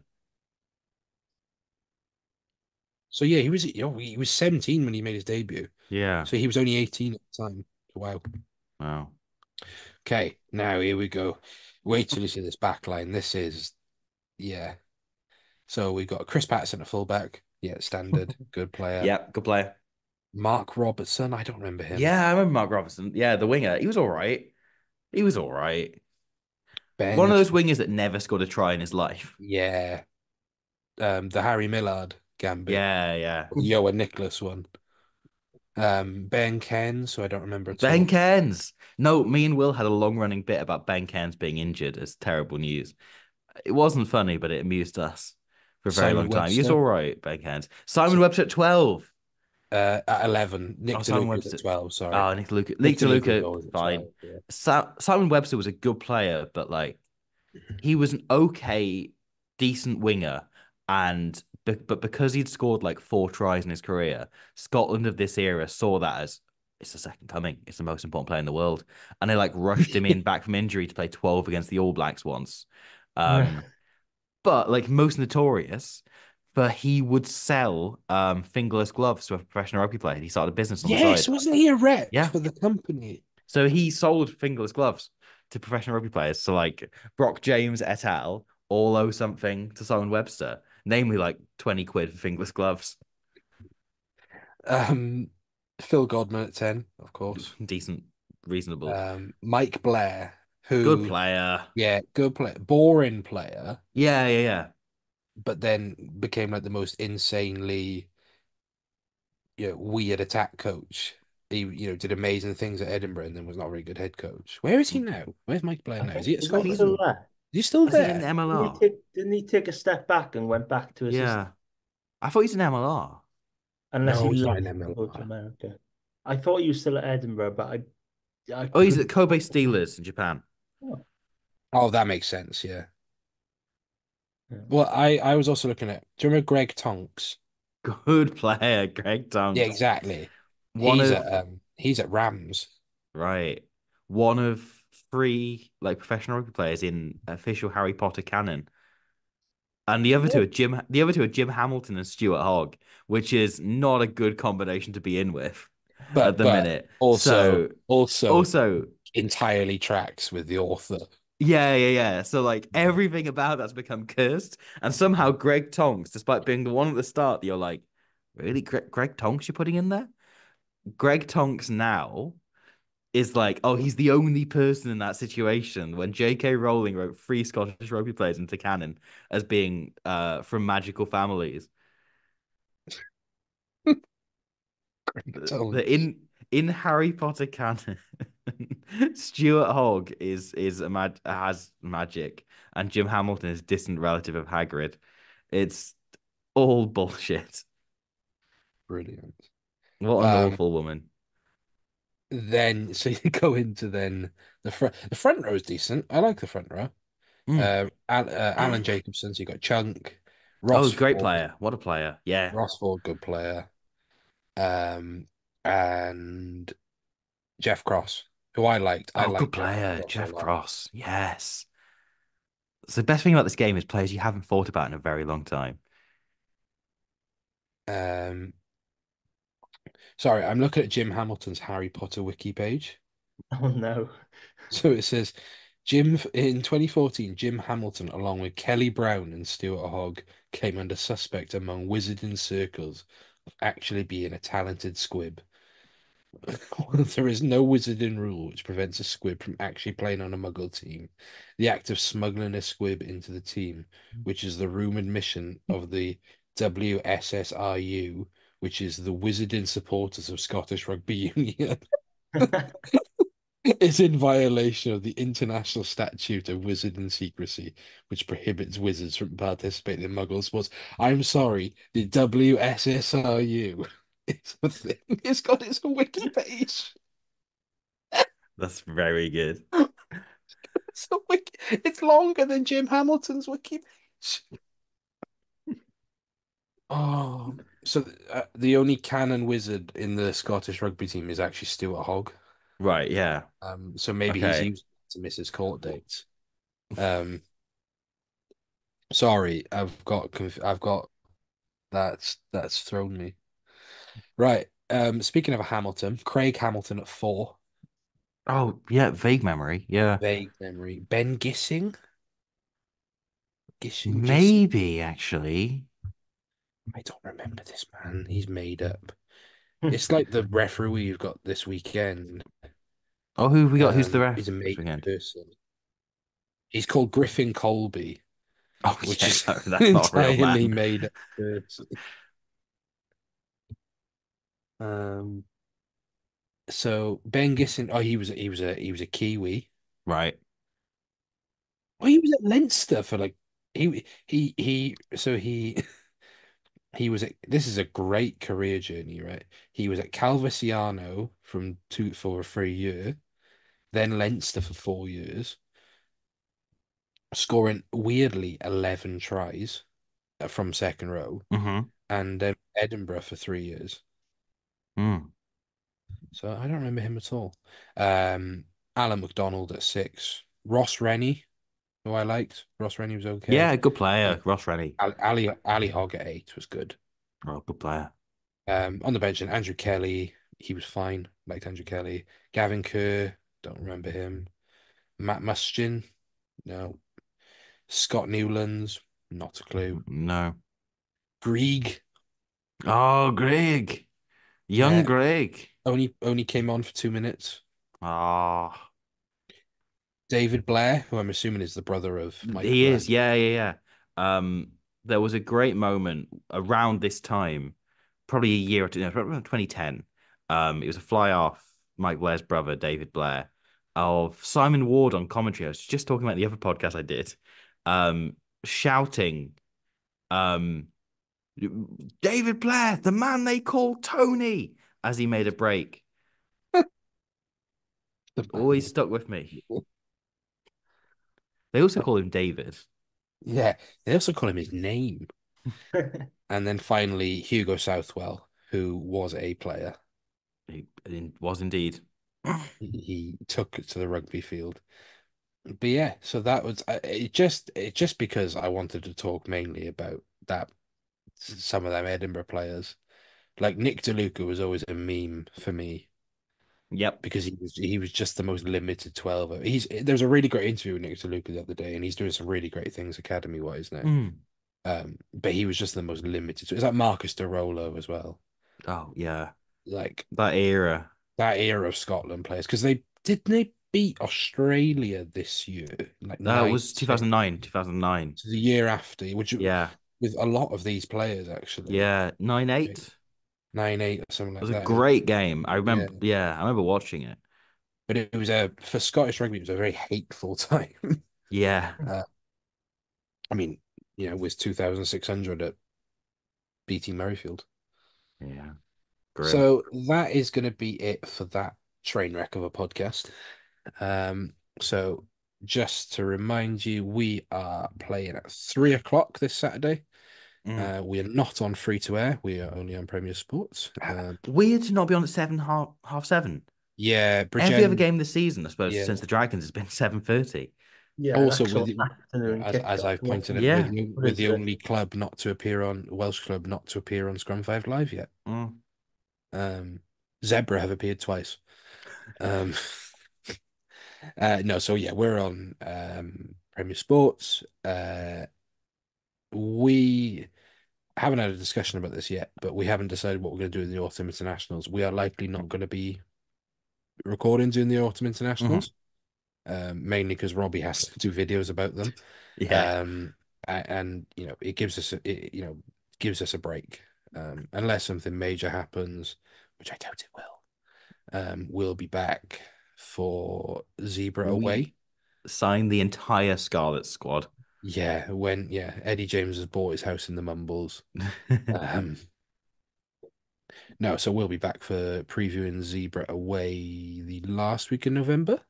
S1: So yeah, he was 17 when he made his debut.
S2: Yeah.
S1: So he was only 18 at the time. Wow.
S2: Wow.
S1: Okay, now here we go. Wait till you see this back line. This is, yeah. So we've got Chris Patterson at fullback. Yeah, standard. Good player.
S2: Yeah, good player.
S1: Mark Robertson. I don't remember him.
S2: Yeah, I remember Mark Robinson. Yeah, the winger. He was all right. He was all right. One
S1: Ben.
S2: of those wingers that never scored a try in his life.
S1: Yeah. The Harry Millard gambit.
S2: Yeah, yeah.
S1: Yoa Nicholas one. Ben Ken, so I don't remember at
S2: Ben
S1: all.
S2: Cairns. No, me and Will had a long running bit about Ben Cairns being injured as terrible news. It wasn't funny, but it amused us for a very
S1: Simon
S2: long time. He was all
S1: Webster
S2: right, Ben Cairns. Simon Webster at 12.
S1: at 11. Nick
S2: Oh, Simon
S1: DeLuca's
S2: Webster.
S1: at 12, sorry.
S2: Oh, Nick DeLuca.
S1: Nick
S2: Nick
S1: DeLuca's
S2: DeLuca,
S1: always at
S2: fine.
S1: 12. Yeah.
S2: Simon Webster was a good player, but like he was an okay, decent winger and but because he'd scored like 4 tries in his career, Scotland of this era saw that as it's the second coming. It's the most important player in the world, and they like rushed him in back from injury to play 12 against the All Blacks once. Um, but like most notorious, but he would sell fingerless gloves to a professional rugby player. He started a business on the
S1: Yes,
S2: side.
S1: wasn't he a rep
S2: Yeah.
S1: for the company?
S2: So he sold fingerless gloves to professional rugby players. So like Brock James et al. All owe something to Simon Webster, namely like 20 quid for fingerless gloves.
S1: Um, Phil Godman at 10, of course.
S2: Decent, reasonable.
S1: Mike Blair,
S2: Good
S1: who,
S2: player.
S1: yeah, good player, boring player,
S2: Yeah, yeah, yeah.
S1: but then became like the most insanely, weird attack coach. He, did amazing things at Edinburgh and then was not a very good head coach. Where is he now? Where's Mike Blair now? Is he at
S3: Is he
S2: I think he's
S3: still
S1: Scotland?
S2: in,
S3: there?
S1: Is he still
S2: is it in
S1: there?
S2: the MLR?
S3: Didn't he take a step back and went back to assistant?
S2: Yeah. I thought he's in MLR.
S3: Unless he
S1: No, he's not
S3: left
S1: in
S3: to go to
S1: MLR.
S3: America. I thought he was still at Edinburgh, but I
S2: Oh, he's at
S3: could.
S2: Kobe Steelers in Japan.
S3: Oh,
S1: Oh, that makes sense. Yeah.
S3: yeah.
S1: Well, I was also looking at. Do you remember Greg Tonks?
S2: Good player, Greg
S1: Yeah,
S2: Tonks.
S1: exactly.
S2: One of
S1: He's at Rams.
S2: Right. One of 3 like professional rugby players in official Harry Potter canon. And the other two are Jim Hamilton and Stuart Hogg, which is not a good combination to be in with at
S1: But
S2: the minute.
S1: also
S2: So
S1: also
S2: also
S1: entirely tracks with the author.
S2: yeah, yeah, yeah. So like everything about that's become cursed. And somehow Greg Tonks, despite being the one at the start, you're like, really, Greg Tonks you're putting in there? Greg Tonks now is like, oh, he's the only person in that situation when J.K. Rowling wrote 3 Scottish rugby players into canon as being from magical families.
S1: Greg
S2: The
S1: Tonks.
S2: in Harry Potter canon, Stuart Hogg is has magic, and Jim Hamilton is distant relative of Hagrid. It's all bullshit.
S1: Brilliant.
S2: What an
S1: Um,
S2: awful woman.
S1: then so you go into then the front row is decent. I like the front row.
S2: Mm.
S1: Alan Jacobson, so you got Chunk,
S2: Oh,
S1: Ross
S2: great
S1: Ford,
S2: player. What a player. Yeah.
S1: Ross Ford, good player. And Jeff Cross, who I liked. I
S2: Oh, good
S1: liked Jeff
S2: player.
S1: Cross a
S2: Jeff
S1: lot.
S2: Cross. Yes. So the best thing about this game is players you haven't thought about in a very long time.
S1: Um, Sorry, I'm looking at Jim Hamilton's Harry Potter wiki page.
S3: Oh no.
S1: So it says Jim in 2014, Jim Hamilton, along with Kelly Brown and Stuart Hogg, came under suspect among wizarding circles of actually being a talented squib. There is no wizarding rule which prevents a squib from actually playing on a muggle team. The act of smuggling a squib into the team, which is the rumored mission of the WSSRU, which is the Wizarding Supporters of Scottish Rugby Union, is in violation of the International Statute of Wizarding Secrecy, which prohibits wizards from participating in muggle sports. I'm sorry, the WSSRU is a thing. It's got its own wiki page.
S2: That's very good.
S1: It's longer than Jim Hamilton's wiki page. Oh, so the only canon wizard in the Scottish rugby team is actually Stuart Hogg.
S2: Right, yeah.
S1: So maybe he's
S2: Okay.
S1: used to miss his court dates. Um, Sorry, I've got that's thrown me. Right. Speaking of Hamilton, Craig Hamilton at 4.
S2: Oh, yeah, vague memory. Yeah.
S1: Vague memory. Ben Gissing? Gissing?
S2: Maybe actually.
S1: I don't remember this man. He's made up. It's like the referee you've got this weekend.
S2: Oh, who have we got? Who's the
S1: He's
S2: ref
S1: a
S2: this
S1: made up
S2: weekend?
S1: person. He's called Griffin Colby,
S2: Oh,
S1: which
S2: yeah,
S1: is
S2: no, that's not a real
S1: entirely
S2: man.
S1: made up person. Um, so Ben Gissing, oh, he was a Kiwi.
S2: Right.
S1: Oh, he was at Leinster for like he he was at, this is a great career journey, right? He was at Calvisiano from 3 year, then Leinster for 4 years, scoring weirdly 11 tries. from second row,
S2: Hmm.
S1: and then Edinburgh for 3 years.
S2: Mm.
S1: So I don't remember him at all. Um, Alan McDonald at six. Ross Rennie, who I liked. Ross Rennie was okay.
S2: Yeah, good
S1: And
S2: player, Ross Rennie.
S1: Ali Hogg at eight was good.
S2: Oh, good player.
S1: On the bench, and Andrew Kelly, he was fine. Liked Andrew Kelly. Gavin Kerr, don't remember him. Matt Mustian, no. Scott Newlands, not a clue.
S2: No.
S1: Grieg,
S2: Oh, Greg. Young
S1: yeah,
S2: Greg.
S1: only came on for 2 minutes.
S2: Oh,
S1: David Blair, who I'm assuming is the brother of Mike
S2: he
S1: Blair.
S2: is. Yeah, yeah, yeah. There was a great moment around this time, probably a year or two, no, probably around 2010. It was a fly off Mike Blair's brother, David Blair, of Simon Ward on commentary. I was just talking about the other podcast I did, um, shouting, um, David Blair, the man they call Tony, as he made a break.
S1: The
S2: Always
S1: man.
S2: stuck with me. They also call him David.
S1: Yeah, they also call him his name. And then finally, Hugo Southwell, who was a player.
S2: He was indeed.
S1: He took it to the rugby field. But yeah, so that was it just because I wanted to talk mainly about that some of them Edinburgh players. Like Nick DeLuca was always a meme for me
S2: Yep.
S1: because he was just the most limited 12. There's a really great interview with Nick DeLuca the other day, and he's doing some really great things academy wise now.
S2: Mm.
S1: But he was just the most limited. So it's like Marcus de Rolo as well.
S2: Oh yeah,
S1: Like
S2: that era.
S1: that era of Scotland players because they beat Australia this year, like
S2: That
S1: nine
S2: was
S1: two.
S2: 2009. 2009.
S1: So the year after, which
S2: Yeah,
S1: with a lot of these players actually,
S2: yeah. 9-8.
S1: like
S2: It
S1: 9-8 or something
S2: was
S1: like
S2: a
S1: that.
S2: great game. I
S1: Yeah,
S2: remember. Yeah, I remember watching it.
S1: but it was a for Scottish rugby, it was a very hateful time.
S2: Yeah,
S1: uh, I mean, it was 2,600 at BT Murrayfield.
S2: yeah. Grim.
S1: So that is going to be it for that train wreck of a podcast. So just to remind you, we are playing at 3 o'clock this Saturday.
S2: Mm.
S1: We are not on free to air. We are only on Premier Sports.
S2: Weird to not be on at seven, half seven.
S1: Yeah,
S2: Every other
S1: Bridgend.
S2: game this season, I suppose,
S1: Yeah.
S2: since the Dragons has been 7:30.
S3: Yeah, an
S1: Also,
S3: actual afternoon
S1: as
S3: kickoff.
S1: I've pointed out,
S2: Yeah.
S3: What
S1: with
S3: is
S1: the
S3: this?
S1: only club not to appear on Welsh club not to appear on Scrum Five Live yet.
S2: Mm.
S1: Um, Zebra have appeared twice. Um, no, so yeah, we're on Premier Sports. We haven't had a discussion about this yet, but we haven't decided what we're going to do in the autumn internationals. We are likely not going to be recording during the autumn
S2: Mhm.
S1: internationals, mainly because Robbie has to do videos about them.
S2: Yeah.
S1: Um, and it gives us a break. Unless something major happens, which I doubt it will. We'll be back for Zebra
S2: We
S1: away.
S2: signed the entire Scarlet squad.
S1: Yeah, Eddie James has bought his house in the Mumbles. Um, no, so we'll be back for previewing Zebra away the last week in November.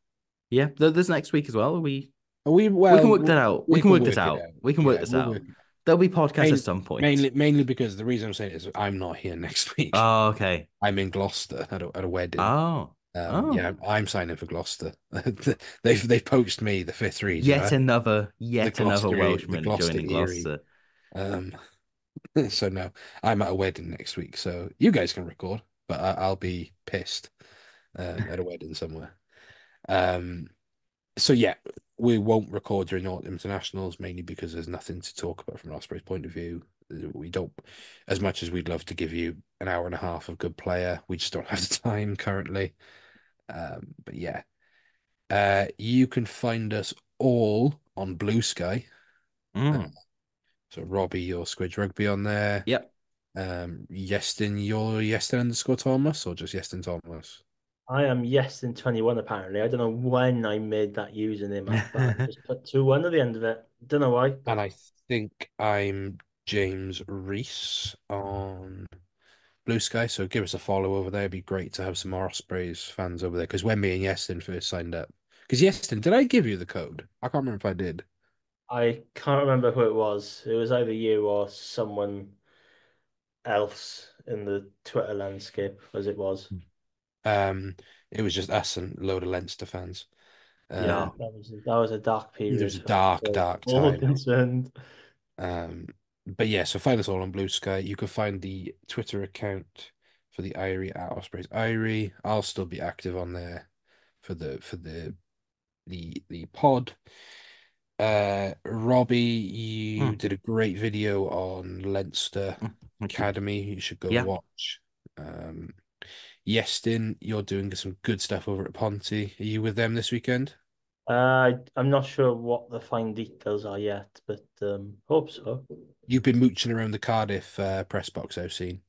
S2: Yeah, there's next week as well. We can
S1: Well,
S2: work that out. We
S1: we
S2: can
S1: can
S2: work this
S1: work it
S2: out.
S1: out.
S2: We can work
S1: Yeah,
S2: this
S1: we'll
S2: out.
S1: work it out.
S2: There'll be podcasts at
S1: Main,
S2: some point.
S1: mainly because the reason I'm saying it is I'm not here next week.
S2: Oh, okay.
S1: I'm in Gloucester at a wedding.
S2: Oh, oh.
S1: Yeah, I'm signing for Gloucester. They've poached me, the fifth region,
S2: Yet
S1: right?
S2: another,
S1: The
S2: yet another
S1: Gloucester, the
S2: Welshman
S1: Gloucester
S2: joining
S1: Erie.
S2: Gloucester.
S1: Um, so no, I'm at a wedding next week, so you guys can record, but I'll be pissed at a wedding somewhere. Um, so yeah, we won't record during the internationals mainly because there's nothing to talk about from an Ospreys point of view. We don't, as much as we'd love to give you an hour and a half of good player, we just don't have the time currently. But yeah, you can find us all on Blue Sky. Uh,
S2: Mm.
S1: so Robbie, your Squidge Rugby on there.
S2: Yep.
S1: Yestin, your Yestin underscore Thomas, or just Yestin Thomas?
S3: I am yes in 21 apparently. I don't know when I made that username up, but I just put 2-1 at the end of it. Don't know why,
S1: And
S3: but
S1: I think I'm James Reese on Blue Sky. So give us a follow over there. It'd be great to have some more Ospreys fans over there. Because when me and Yestin first signed up, because Yestin, did I give you the code? I can't remember if I did.
S3: I can't remember who it was. It was either you or someone else in the Twitter landscape, as it was.
S1: Um, it was just us and a load of Leinster fans.
S3: Yeah,
S2: Yeah.
S3: that was a dark
S1: It was
S3: period
S1: a
S3: for
S1: dark, dark
S3: all
S1: time.
S3: concerned.
S1: But yeah, so find us all on Blue Sky. You can find the Twitter account for the Irie at Ospreys Irie. I'll still be active on there for the pod. Robbie, you
S2: Mm,
S1: did a great video on Leinster
S2: thank you.
S1: Academy. You should go
S2: Yeah.
S1: watch. Yestin, you're doing some good stuff over at Ponte. Are you with them this weekend?
S3: I'm not sure what the fine details are yet, but hope so.
S1: You've been mooching around the Cardiff press box I've seen.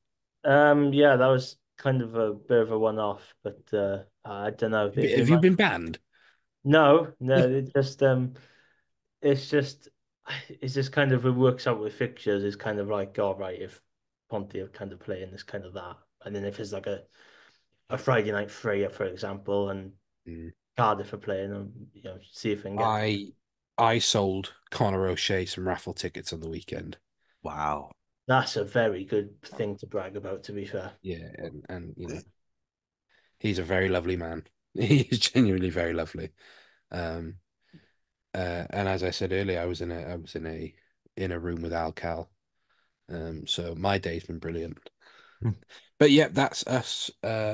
S3: Yeah, that was kind of a bit of a one-off, but I don't know if you
S1: Have you
S3: might.
S1: been banned?
S3: No, no, it's just it's just kind of it works out with fixtures. It's kind of like, all right, if Ponte are kind of playing this kind of that, and then if it's like a Friday night Freya, for example, and
S1: Mm.
S3: Cardiff are playing, and see if we can get.
S1: I sold Conor O'Shea some raffle tickets on the weekend.
S2: Wow.
S3: That's a very good thing to brag about, to be fair.
S1: Yeah, and he's a very lovely man. He's genuinely very lovely. Um, and as I said earlier, I was in a room with Al Cal. So my day's been brilliant. But yeah, that's us.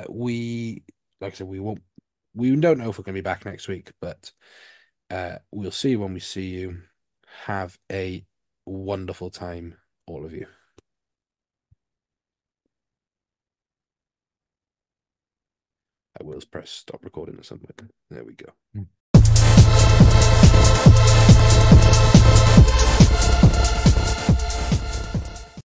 S1: We like I said, we don't know if we're gonna be back next week, but we'll see you when we see you. Have a wonderful time, all of you. I will press stop recording at some point. There we go.